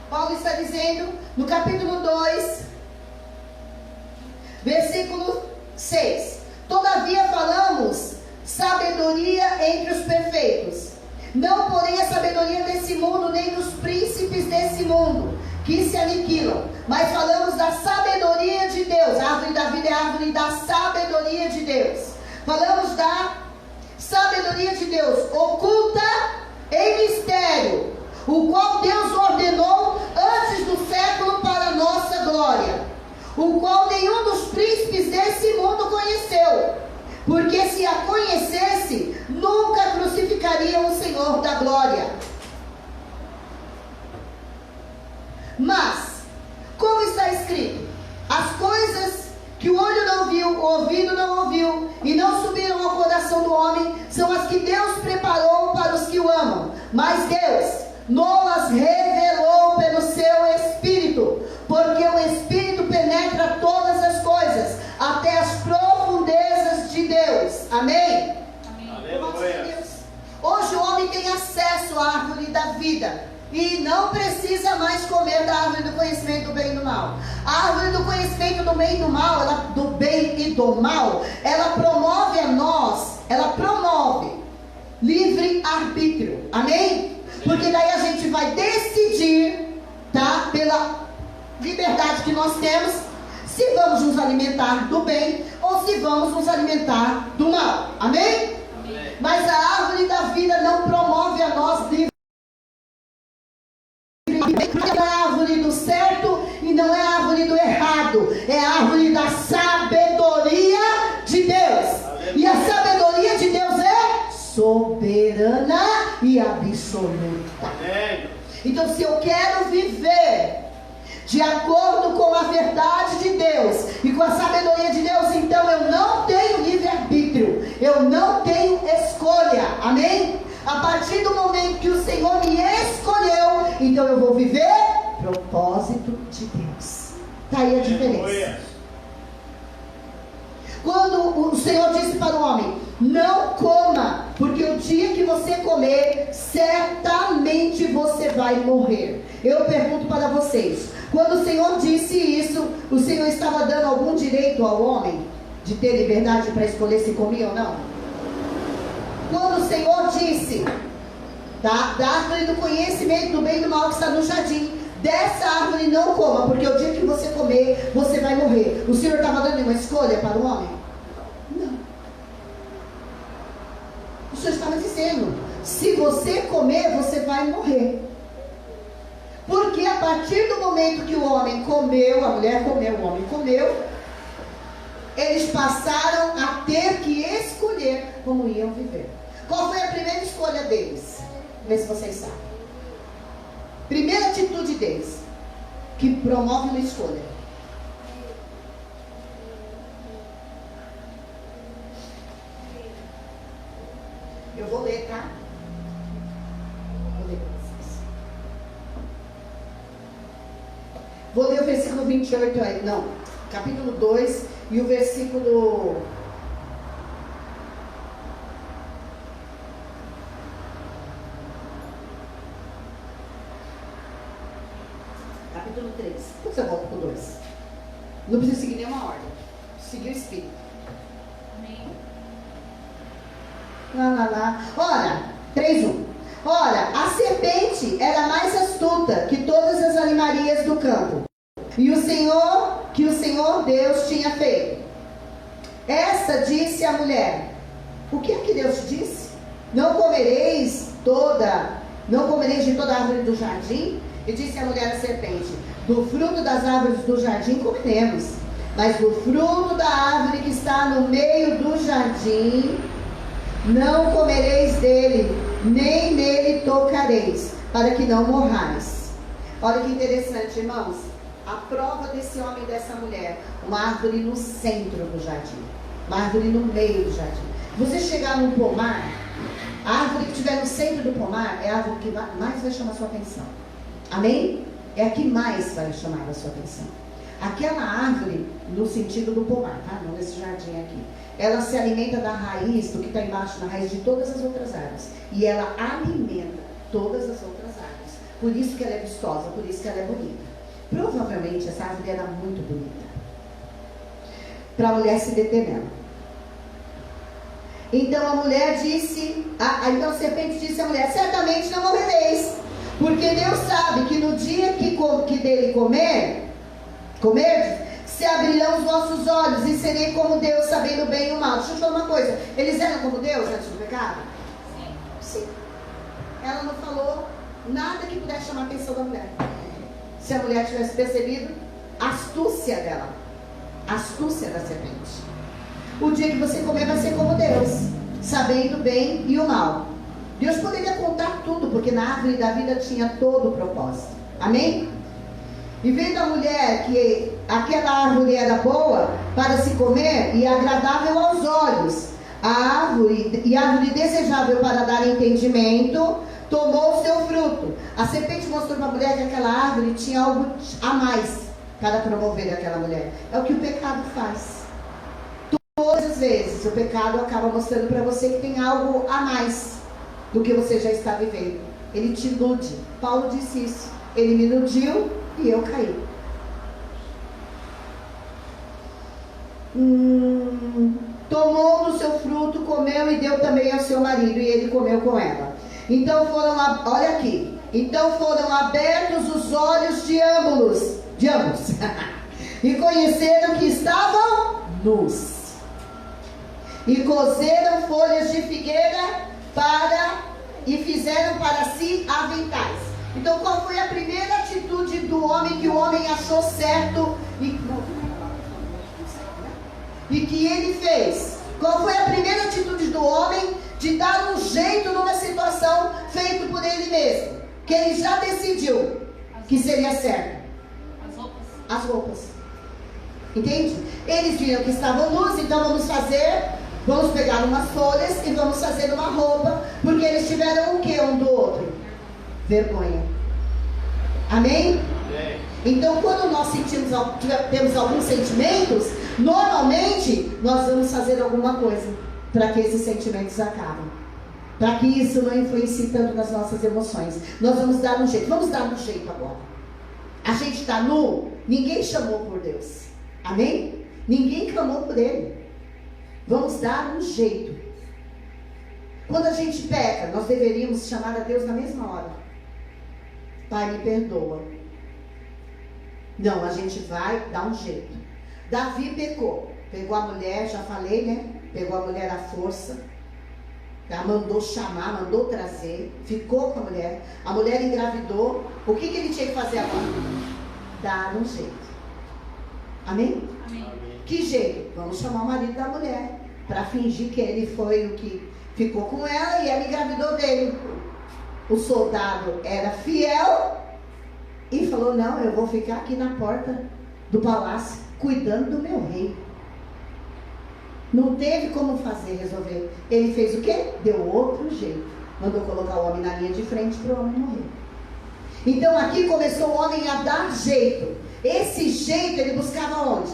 Paulo está dizendo no capítulo 2, versículo 6. Todavia falamos sabedoria entre os perfeitos, não porém a sabedoria desse mundo, nem dos príncipes desse mundo, que se aniquilam, mas falamos da sabedoria de Deus. A árvore da vida é a árvore da sabedoria de Deus. Falamos da sabedoria de Deus, oculta em mistério, o qual Deus ordenou antes do século para a nossa glória, o qual nenhum dos príncipes desse mundo conheceu, porque se a conhecesse, nunca crucificariam o Senhor da glória. Mas, como está escrito, as coisas que o olho não viu, o ouvido não ouviu, e não subiram ao coração do homem, são as que Deus preparou para os que o amam. Mas Deus nos revelou pelo seu Espírito, porque o Espírito penetra todas as coisas, até as profundezas de Deus. Amém? Aleluia. Hoje o homem tem acesso à árvore da vida e não precisa mais comer da árvore do conhecimento do bem e do mal. A árvore do conhecimento do bem e do mal, do bem e do mal, ela promove a nós, ela promove livre arbítrio. Amém? Porque daí a gente vai decidir, tá? Pela liberdade que nós temos, se vamos nos alimentar do bem ou se vamos nos alimentar do mal. Amém? Amém. Mas a árvore da vida não promove a nós livre. Não é a árvore do certo e não é a árvore do errado. É a árvore da sabedoria de Deus. E a sabedoria de Deus é soberana e absoluta. Amém. Então, se eu quero viver de acordo com a verdade de Deus e com a sabedoria de Deus, então eu não tenho livre-arbítrio, eu não tenho escolha. Amém? A partir do momento que o Senhor me escolheu, então eu vou viver propósito de Deus. Está aí a diferença. Quando o Senhor disse para o homem: não coma, porque o dia que você comer, certamente você vai morrer. Eu pergunto para vocês, quando o Senhor disse isso, o Senhor estava dando algum direito ao homem de ter liberdade para escolher se comia ou não? Quando o Senhor disse da árvore do conhecimento do bem e do mal que está no jardim, dessa árvore não coma, porque o dia que você comer, você vai morrer. O Senhor estava dando uma escolha para o homem? Não. O Senhor estava dizendo: se você comer, você vai morrer. Porque a partir do momento que o homem comeu, a mulher comeu, o homem comeu, eles passaram a ter que escolher como iam viver. Qual foi a primeira escolha deles? Vê se vocês sabem. Primeira atitude deles, que promove uma escolha. Eu vou ler, tá? Vou ler para vocês. Vou ler o versículo 28 aí. Não, capítulo 2 e o versículo... Capítulo 3. Por que você volta para o 2? Não precisa seguir nenhuma ordem. Seguir o Espírito. Amém. Ora, 3:1. Ora, a serpente era mais astuta que todas as animarias do campo, e o Senhor Deus tinha feito. Esta disse à mulher: o que é que Deus te disse? Não comereis de toda a árvore do jardim? E disse a mulher à serpente: do fruto das árvores do jardim comeremos, mas do fruto da árvore que está no meio do jardim não comereis dele, nem nele tocareis, para que não morrais. Olha que interessante, irmãos. A prova desse homem e dessa mulher: uma árvore no centro do jardim, uma árvore no meio do jardim. Você chegar num pomar, a árvore que estiver no centro do pomar é a árvore que mais vai chamar a sua atenção. Amém? É a que mais vai chamar a sua atenção. Aquela árvore, no sentido do pomar, tá? Não desse jardim aqui. Ela se alimenta da raiz, do que está embaixo, na raiz de todas as outras árvores. E ela alimenta todas as outras árvores. Por isso que ela é vistosa, por isso que ela é bonita. Provavelmente essa árvore era muito bonita, para a mulher se deter nela. Então a mulher disse, então a serpente disse à mulher: certamente não morrereis, porque Deus sabe que no dia que dele comerdes, se abrirão os vossos olhos e serei como Deus, sabendo o bem e o mal. Deixa eu te falar uma coisa: eles eram como Deus antes do pecado? Sim. Sim. ela não falou nada que pudesse chamar a atenção da mulher. Se a mulher tivesse percebido a astúcia dela, a astúcia da serpente. O dia que você comer vai ser como Deus, sabendo o bem e o mal. Deus poderia contar tudo, porque na árvore da vida tinha todo o propósito. Amém? E vendo a mulher que aquela árvore era boa para se comer e agradável aos olhos, a árvore desejável para dar entendimento, tomou o seu fruto. A serpente mostrou para a mulher que aquela árvore tinha algo a mais para promover aquela mulher. É o que o pecado faz. Todas as vezes o pecado acaba mostrando para você que tem algo a mais do que você já está vivendo. Ele te ilude. Paulo disse isso. Ele me iludiu e eu caí. Tomou do seu fruto, comeu e deu também ao seu marido, e ele comeu com ela. Então foram, olha aqui. Então foram abertos os olhos de ambos, e conheceram que estavam nus. E cozeram folhas de figueira e fizeram para si aventais. Então qual foi a primeira atitude do homem que o homem achou certo e que ele fez? Qual foi a primeira atitude do homem de dar um jeito numa situação feita por ele mesmo? Que ele já decidiu que seria certo. As roupas. Entende? Eles viram que estavam nus, então vamos pegar umas folhas e vamos fazer uma roupa, porque eles tiveram o que um do outro? Vergonha. Amém? Então quando nós temos alguns sentimentos, normalmente nós vamos fazer alguma coisa para que esses sentimentos acabem, para que isso não influencie tanto nas nossas emoções. Nós vamos dar um jeito. Vamos dar um jeito agora. A gente está nu, ninguém chamou por Deus. Amém? Ninguém clamou por Ele. Vamos dar um jeito. Quando a gente peca, nós deveríamos chamar a Deus na mesma hora. Pai, me perdoa. Não, a gente vai dar um jeito. Davi pecou. Pegou a mulher, já falei, né? Pegou a mulher à força. Ela mandou chamar, mandou trazer. Ficou com a mulher engravidou. O que ele tinha que fazer agora? Dar um jeito. Amém? Amém. Que jeito? Vamos chamar o marido da mulher para fingir que ele foi o que ficou com ela e ela engravidou dele. O soldado era fiel e falou: não, eu vou ficar aqui na porta do palácio cuidando do meu rei. Não teve como resolver. Ele fez o quê? Deu outro jeito. Mandou colocar o homem na linha de frente para o homem morrer. Então aqui começou o homem a dar jeito. Esse jeito ele buscava onde?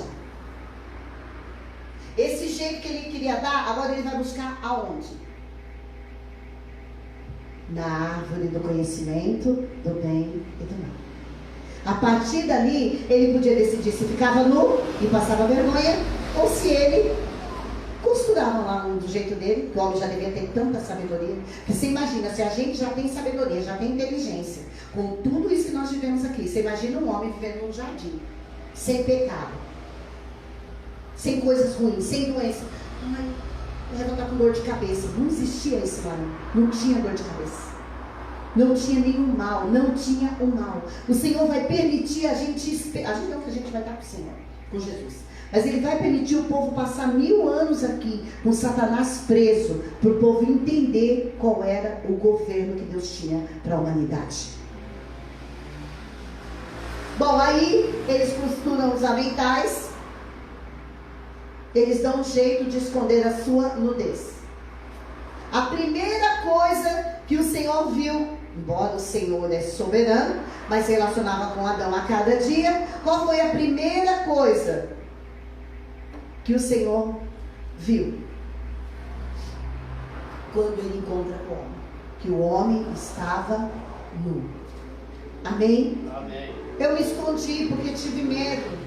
Esse jeito que ele queria dar, agora ele vai buscar aonde? Na árvore do conhecimento do bem e do mal. A partir dali, ele podia decidir se ficava nu e passava vergonha, ou se ele costurava lá do jeito dele, que o homem já devia ter tanta sabedoria. Porque você imagina, se a gente já tem sabedoria, já tem inteligência, com tudo isso que nós vivemos aqui, você imagina um homem vivendo num jardim, sem pecado, sem coisas ruins, sem doença. Ai, eu vou estar com dor de cabeça. Não existia isso lá, não tinha dor de cabeça. Não tinha nenhum mal, não tinha o mal. O Senhor vai permitir a gente não que a gente vai estar com o Senhor, com Jesus. Mas Ele vai permitir o povo passar 1000 anos aqui, com Satanás preso, para o povo entender qual era o governo que Deus tinha para a humanidade. Bom, aí eles costuram os aventais, eles dão um jeito de esconder a sua nudez. A primeira coisa que o Senhor viu, embora o Senhor é soberano, mas se relacionava com Adão a cada dia, qual foi a primeira coisa que o Senhor viu? Quando ele encontra o homem, que o homem estava nu. Amém? Amém. Eu me escondi porque tive medo.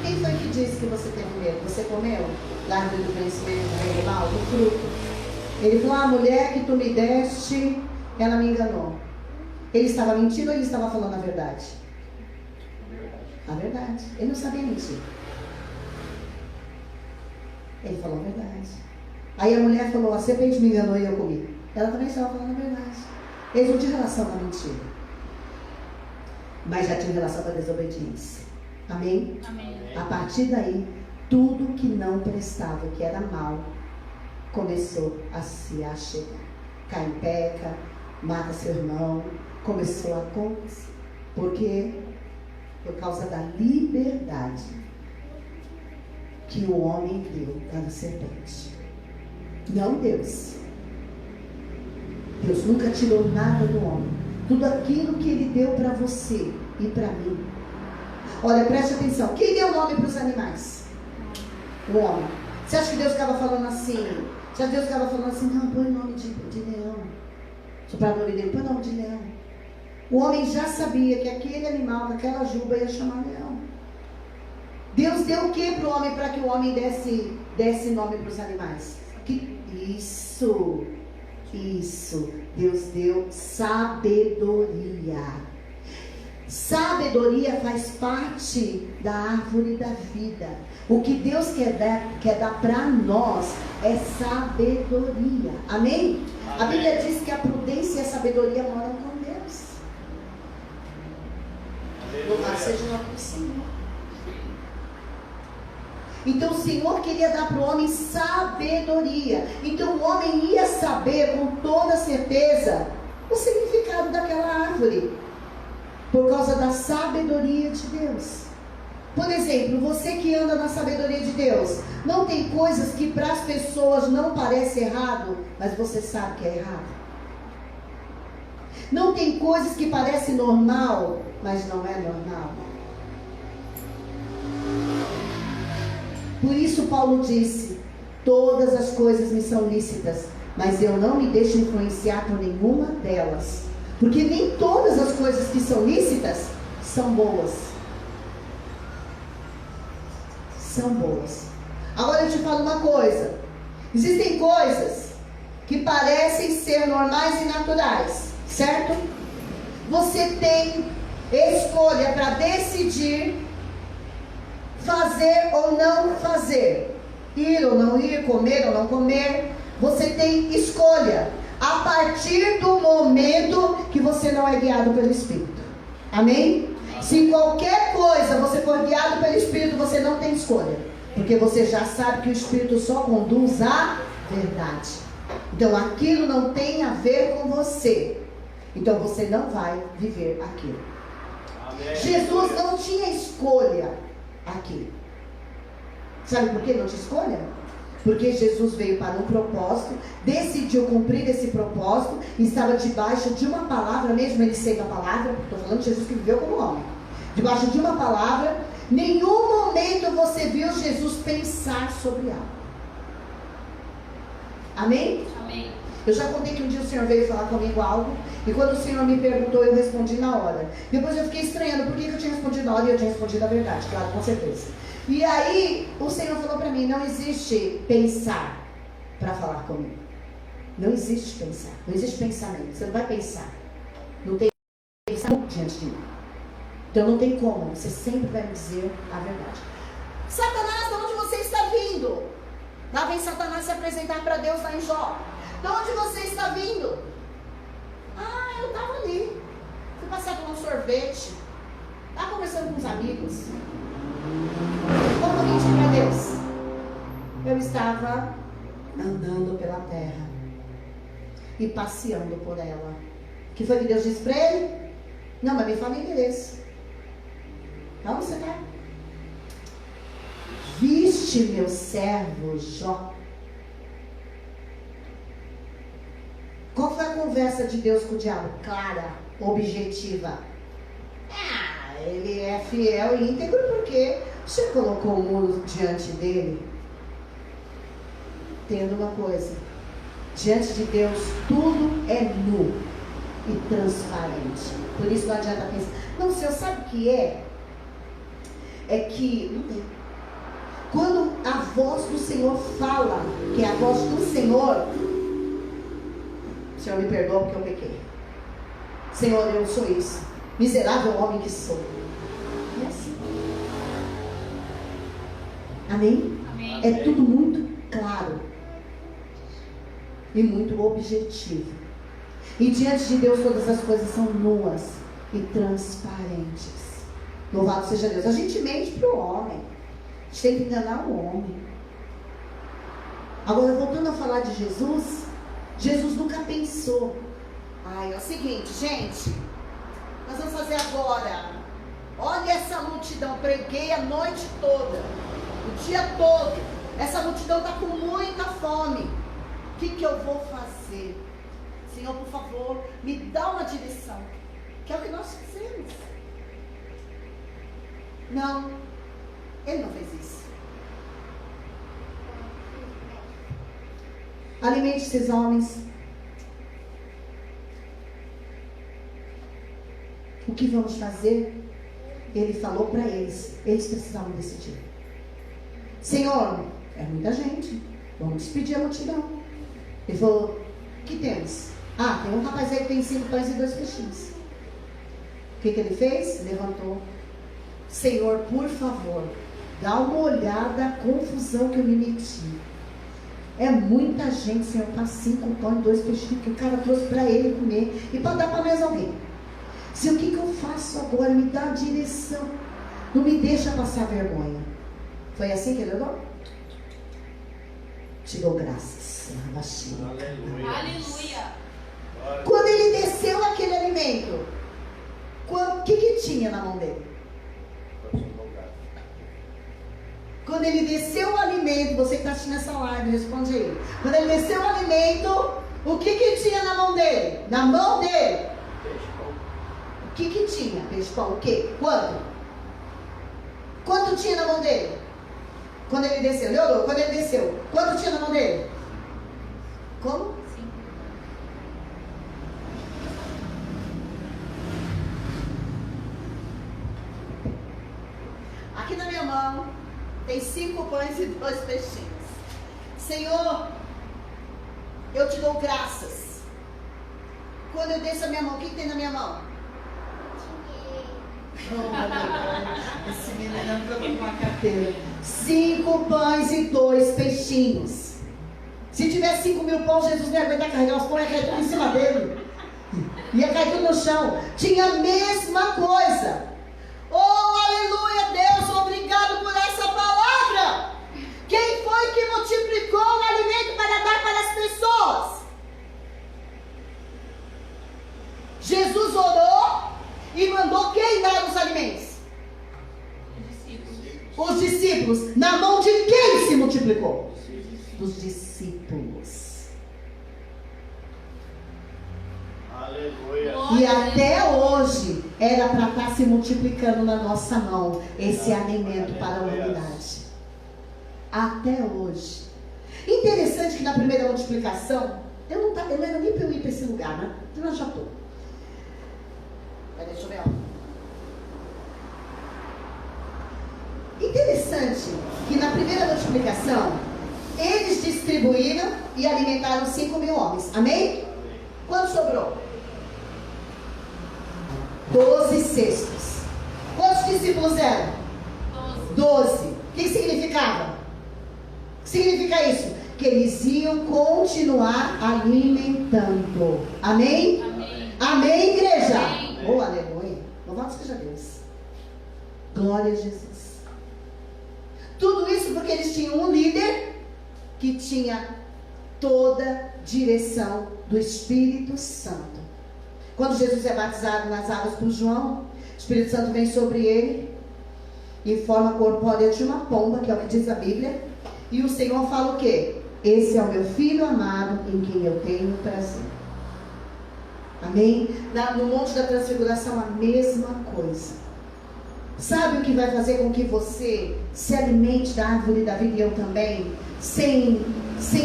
Quem foi que disse que você teve medo? Você comeu da árvore do conhecimento do bem e do mal, do fruto? Ele falou: a mulher que tu me deste, ela me enganou. Ele estava mentindo ou ele estava falando a verdade? A verdade. Ele não sabia mentir. Ele falou a verdade. Aí a mulher falou: a serpente me enganou e eu comi. Ela também estava falando a verdade. Eles não tinham relação com a mentira, mas já tinham relação com a desobediência. Amém? Amém. A partir daí, tudo que não prestava, que era mal, começou a se achegar. Caim peca, mata seu irmão, começou a acontecer. Por quê? Por causa da liberdade que o homem deu à serpente. Não Deus. Deus nunca tirou nada do homem. Tudo aquilo que Ele deu para você e para mim. Olha, preste atenção. Quem deu nome para os animais? O homem. Você acha que Deus ficava falando assim? Você acha que Deus ficava falando assim? Não, põe o nome de leão. Soprar o nome dele, põe o nome de leão. O homem já sabia que aquele animal, aquela juba ia chamar leão. Deus deu o que para o homem para que o homem desse nome para os animais? Isso. Deus deu sabedoria. Sabedoria faz parte da árvore da vida. O que Deus quer dar para nós é sabedoria. Amém? A Bíblia diz que a prudência e a sabedoria moram com Deus. Louvado seja o nome do Senhor. Então o Senhor queria dar para o homem sabedoria. Então o homem ia saber com toda certeza o significado daquela árvore, por causa da sabedoria de Deus. Por exemplo, você que anda na sabedoria de Deus, não tem coisas que para as pessoas não parece errado, mas você sabe que é errado. Não tem coisas que parecem normal, mas não é normal. Por isso Paulo disse: todas as coisas me são lícitas, mas eu não me deixo influenciar por nenhuma delas. Porque nem todas as coisas que são lícitas são boas. São boas. Agora eu te falo uma coisa. Existem coisas que parecem ser normais e naturais, certo? Você tem escolha para decidir fazer ou não fazer, ir ou não ir, comer ou não comer. Você tem escolha a partir do momento que você não é guiado pelo Espírito. Amém? Se qualquer coisa você for guiado pelo Espírito, você não tem escolha, porque você já sabe que o Espírito só conduz à verdade. Então aquilo não tem a ver com você, então você não vai viver aquilo. Amém. Jesus não tinha escolha aqui. Sabe por que não tinha escolha? Porque Jesus veio para um propósito, decidiu cumprir esse propósito, e estava debaixo de uma palavra, mesmo ele sendo a palavra. Estou falando de Jesus que viveu como homem. Debaixo de uma palavra, nenhum momento você viu Jesus pensar sobre algo. Amém? Amém. Eu já contei que um dia o Senhor veio falar comigo algo, e quando o Senhor me perguntou, eu respondi na hora. Depois eu fiquei estranhando por que eu tinha respondido na hora, e eu tinha respondido a verdade, claro, com certeza. E aí o Senhor falou para mim: não existe pensar para falar comigo. Não existe pensar, não existe pensamento. Você não vai pensar, não tem pensamento diante de mim. Então não tem como, você sempre vai me dizer a verdade. Satanás, de onde você está vindo? Lá vem Satanás se apresentar para Deus lá em Jó. De onde você está vindo? Ah, eu estava ali, fui passar por um sorvete, estava conversando com os amigos. Como mentir para Deus? Eu estava andando pela terra e passeando por ela. O que foi que Deus disse para ele? Não, mas me fala o endereço. Onde você está? Viste meu servo Jó? Qual foi a conversa de Deus com o diabo? Clara, objetiva. Ele é fiel e íntegro porque você colocou o muro diante dele. Entenda uma coisa: diante de Deus tudo é nu e transparente. Por isso não adianta pensar: não, o Senhor sabe o que é? É que não tem. Quando a voz do Senhor fala, que é a voz do Senhor, Senhor, me perdoa porque eu pequei. Senhor, eu sou isso, miserável homem que sou. É assim. Amém? Amém. É tudo muito claro e muito objetivo. E diante de Deus todas as coisas são nuas e transparentes. Louvado seja Deus. A gente mente para o homem. A gente tem que enganar o homem. Agora, voltando a falar de Jesus, Jesus nunca pensou. É o seguinte, gente, nós vamos fazer agora. Olha essa multidão, preguei a noite toda, o dia todo. Essa multidão está com muita fome. O que eu vou fazer? Senhor, por favor, me dá uma direção. Que é o que nós fizemos. Não, ele não fez isso. Alimente esses homens. O que vamos fazer? Ele falou para eles. Eles precisavam decidir. Senhor, é muita gente. Vamos despedir a multidão. Ele falou, o que temos? Tem um rapaz aí que tem 5 pães e 2 peixinhos. O que ele fez? Levantou. Senhor, por favor, dá uma olhada na confusão que eu me meti. É muita gente, Senhor, para 5 pães e 2 peixinhos que o cara trouxe para ele comer e para dar para mais alguém. Senhor, o que eu faço agora? Me dá a direção. Não me deixa passar vergonha. Foi assim que ele orou? Te dou graças. Aleluia. Aleluia. Quando ele desceu aquele alimento, o que tinha na mão dele? Quando ele desceu o alimento, você que está assistindo essa live, responde aí. Quando ele desceu o alimento, o que tinha na mão dele? Na mão dele? O que tinha? Peixe pão, o quê? Quanto? Quanto tinha na mão dele? Quando ele desceu, ele orou, quando ele desceu, quanto tinha na mão dele? Como? Aqui na minha mão tem 5 pães e 2 peixinhos. Senhor, eu te dou graças. Quando eu desço a minha mão, o que tem na minha mão? Esse menino entrou com uma carteira. 5 pães e 2 peixinhos. Se tivesse 5.000 pães, Jesus não ia aguentar carregar os pães, ia cair tudo em cima dele. Ia cair tudo no chão. Tinha a mesma coisa. Oh, aleluia, Deus, obrigado por essa palavra. Quem foi que multiplicou o alimento para dar para as pessoas? Jesus orou e mandou quem dar os alimentos? Os discípulos. Na mão de quem se multiplicou? Dos discípulos. Aleluia. E até hoje era para estar se multiplicando na nossa mão esse alimento para a humanidade. Até hoje. Interessante que na primeira multiplicação, eu não era nem para eu ir para esse lugar, né? Eu já estou. Deixa eu ver. Interessante que na primeira multiplicação, eles distribuíram e alimentaram 5.000 homens. Amém? Quanto sobrou? 12 cestos. Quantos discípulos eram? 12. O que significava? O que significa isso? Que eles iam continuar alimentando. Amém? Amém. Amém, igreja? Amém. Oh, aleluia. Louvado seja Deus. Glória a Jesus. Tudo isso porque eles tinham um líder que tinha toda direção do Espírito Santo. Quando Jesus é batizado nas águas por João, o Espírito Santo vem sobre ele em forma corpórea de uma pomba, que é o que diz a Bíblia. E o Senhor fala o quê? Esse é o meu filho amado em quem eu tenho prazer. Amém? No Monte da Transfiguração a mesma coisa. Sabe o que vai fazer com que você se alimente da árvore da vida, e eu também, sem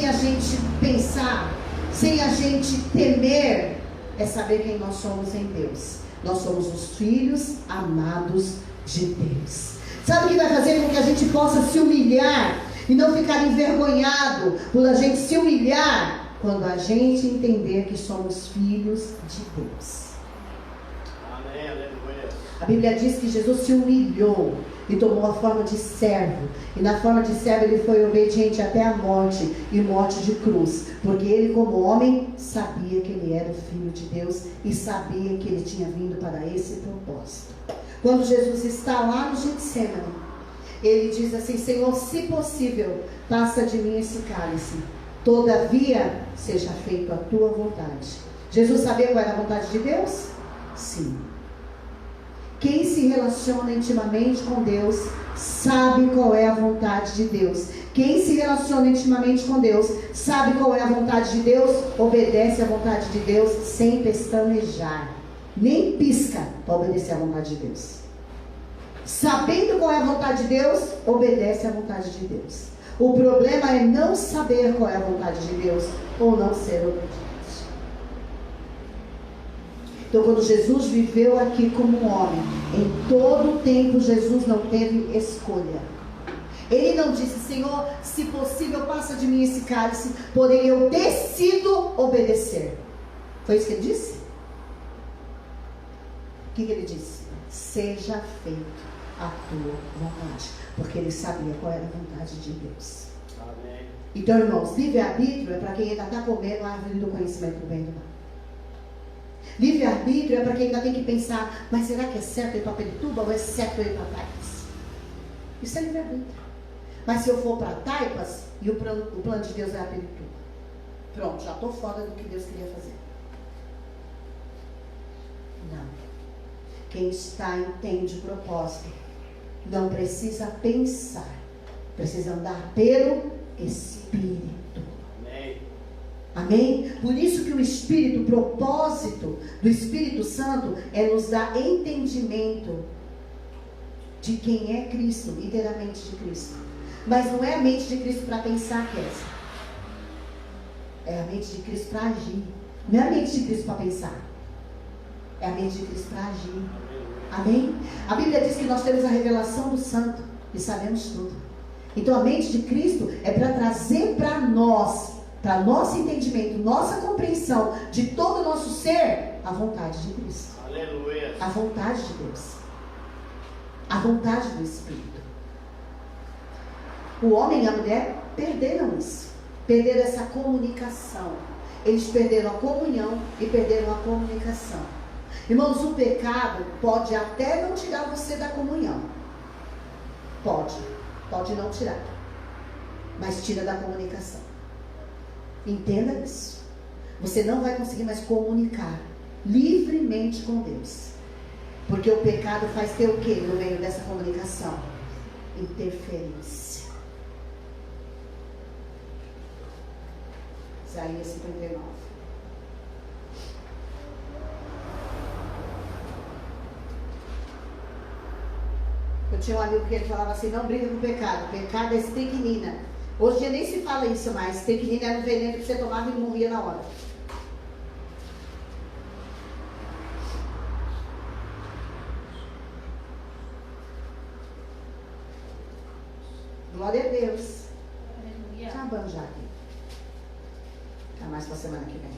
a gente pensar, sem a gente temer? É saber quem nós somos em Deus. Nós somos os filhos amados de Deus. Sabe o que vai fazer com que a gente possa se humilhar e não ficar envergonhado por a gente se humilhar? Quando a gente entender que somos filhos de Deus. Amém, aleluia. A Bíblia diz que Jesus se humilhou. e tomou a forma de servo. E na forma de servo ele foi obediente até a morte, e morte de cruz. Porque ele, como homem, sabia que ele era o Filho de Deus e sabia que ele tinha vindo para esse propósito. Quando Jesus está lá no Getsemane, ele diz assim: Senhor, se possível, passa de mim esse cálice. Todavia, seja feita a tua vontade. Jesus sabia qual era a vontade de Deus? Sim. Quem se relaciona intimamente com Deus sabe qual é a vontade de Deus. Quem se relaciona intimamente com Deus sabe qual é a vontade de Deus, obedece à vontade de Deus sem pestanejar, nem pisca para obedecer à vontade de Deus. Sabendo qual é a vontade de Deus, obedece à vontade de Deus. O problema é não saber qual é a vontade de Deus ou não ser obediente. Então, quando Jesus viveu aqui como um homem, em todo o tempo Jesus não teve escolha. Ele não disse: Senhor, se possível, passa de mim esse cálice, porém eu decido obedecer. Foi isso que ele disse? O que ele disse? Seja feito a tua vontade. Porque ele sabia qual era a vontade de Deus. Amém. Então, irmãos, livre-arbítrio é para quem ainda está comendo a árvore do conhecimento do bem e do mal. Livre-arbítrio é para quem ainda tem que pensar: mas será que é certo ir para Pirituba ou é certo ir para Taipas? Isso é livre-arbítrio. Mas se eu for para Taipas e o plano de Deus é a Pirituba, pronto, já estou fora do que Deus queria fazer. Não. Quem está entende o propósito não precisa pensar, precisa andar pelo Espírito. Amém. Amém? Por isso que o Espírito, o propósito do Espírito Santo é nos dar entendimento de quem é Cristo, inteiramente de Cristo. Mas não é a mente de Cristo para pensar, Kézia. É a mente de Cristo para agir. Não é a mente de Cristo para pensar. É a mente de Cristo para agir. Amém? A Bíblia diz que nós temos a revelação do Santo e sabemos tudo. Então a mente de Cristo é para trazer para nós, para nosso entendimento, nossa compreensão de todo o nosso ser, a vontade de Cristo. Aleluia. A vontade de Deus. A vontade do Espírito. O homem e a mulher perderam isso. Perderam essa comunicação. Eles perderam a comunhão e perderam a comunicação. Irmãos, o pecado pode até não tirar você da comunhão. Pode não tirar. Mas tira da comunicação. Entenda isso. Você não vai conseguir mais comunicar livremente com Deus. Porque o pecado faz ter o que no meio dessa comunicação? Interferência. Isaías 59. Eu tinha um amigo que ele falava assim: não briga com o pecado. O pecado é estricnina. Hoje em dia nem se fala isso mais. Estricnina era um veneno que você tomava e morria na hora. Glória a Deus. Aleluia. Acabando já aqui. Tá mais para a semana que vem.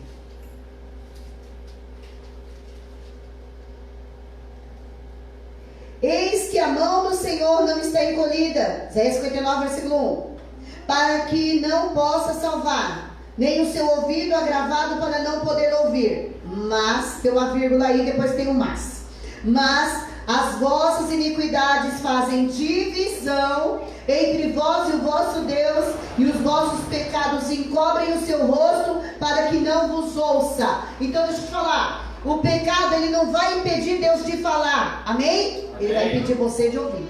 Eis que a mão do Senhor não está encolhida. Isaías 59, versículo 1. Para que não possa salvar, nem o seu ouvido agravado para não poder ouvir. Mas, tem uma vírgula aí, depois tem um mas. Mas as vossas iniquidades fazem divisão entre vós e o vosso Deus, e os vossos pecados encobrem o seu rosto para que não vos ouça. Então deixa eu te falar, o pecado ele não vai impedir Deus de falar, amém? Ele vai impedir você de ouvir.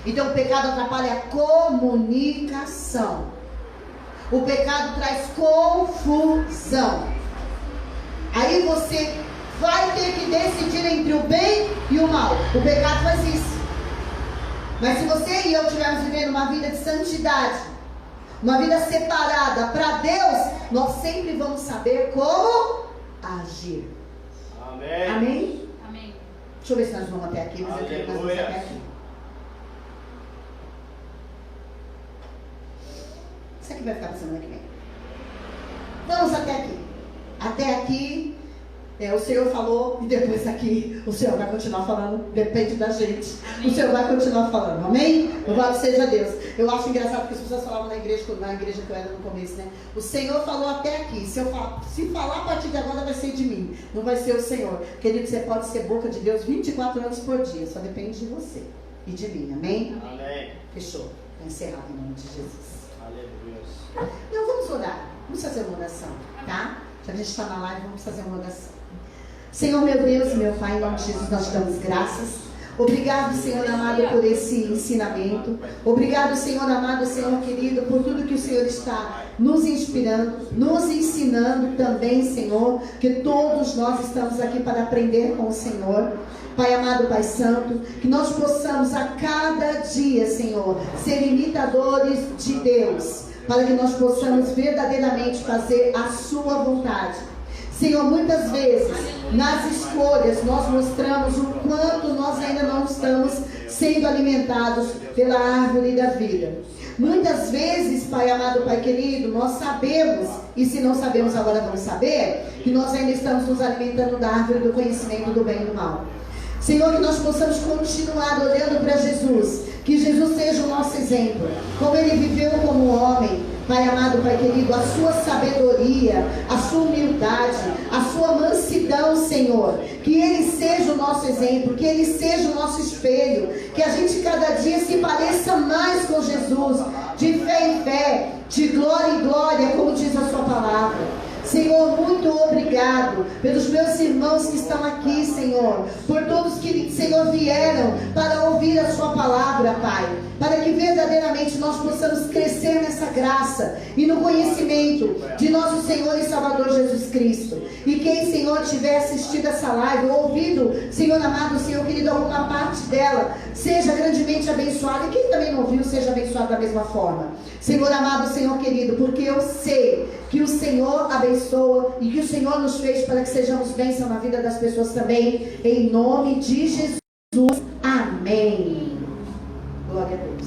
Então o pecado atrapalha a comunicação. O pecado traz confusão. Aí você vai ter que decidir entre o bem e o mal. O pecado faz isso. Mas se você e eu estivermos vivendo uma vida de santidade, uma vida separada para Deus, nós sempre vamos saber como agir. Amém. Amém? Amém. Deixa eu ver se nós vamos até aqui. Mas eu quero que nós vamos até aqui. Isso aqui vai ficar para semana que vem. Vamos até aqui. Até aqui O Senhor falou e depois aqui o Senhor vai continuar falando, depende da gente. Amém. O Senhor vai continuar falando, amém? Louvado seja Deus. Eu acho engraçado porque as pessoas falavam na igreja que eu era no começo, né? O Senhor falou até aqui. Se falar a partir de agora vai ser de mim, não vai ser o Senhor. Querido, você pode ser boca de Deus 24 horas por dia, só depende de você e de mim, amém? Amém. Fechou. Vou encerrar em nome de Jesus. Aleluia. Então vamos orar. Vamos fazer uma oração, tá? Já que a gente está na live, vamos fazer uma oração. Senhor, meu Deus e meu Pai, em nome de Jesus, nós te damos graças. Obrigado, Senhor amado, por esse ensinamento. Obrigado, Senhor amado, Senhor querido, por tudo que o Senhor está nos inspirando, nos ensinando também, Senhor, que todos nós estamos aqui para aprender com o Senhor. Pai amado, Pai santo, que nós possamos a cada dia, Senhor, ser imitadores de Deus, para que nós possamos verdadeiramente fazer a sua vontade. Senhor, muitas vezes, nas escolhas, nós mostramos o quanto nós ainda não estamos sendo alimentados pela árvore da vida. Muitas vezes, Pai amado, Pai querido, nós sabemos, e se não sabemos agora vamos saber, que nós ainda estamos nos alimentando da árvore do conhecimento do bem e do mal. Senhor, que nós possamos continuar olhando para Jesus, que Jesus seja o nosso exemplo, como Ele viveu como homem. Pai amado, Pai querido, a sua sabedoria, a sua humildade, a sua mansidão, Senhor, que Ele seja o nosso exemplo, que Ele seja o nosso espelho, que a gente cada dia se pareça mais com Jesus, de fé em fé, de glória em glória, como diz a sua palavra. Senhor, muito obrigado pelos meus irmãos que estão aqui, Senhor, por todos que, Senhor, vieram para ouvir a sua palavra, Pai, para que verdadeiramente nós possamos crescer nessa graça e no conhecimento de nosso Senhor e Salvador Jesus Cristo. E quem, Senhor, tiver assistido essa live ou ouvido, Senhor amado, Senhor querido, alguma parte dela, seja grandemente abençoado, e quem também não ouviu, seja abençoado da mesma forma. Senhor amado, Senhor querido, porque eu sei que o Senhor abençoa e que o Senhor nos fez para que sejamos bênção na vida das pessoas também, em nome de Jesus. Amém. Glória a Deus.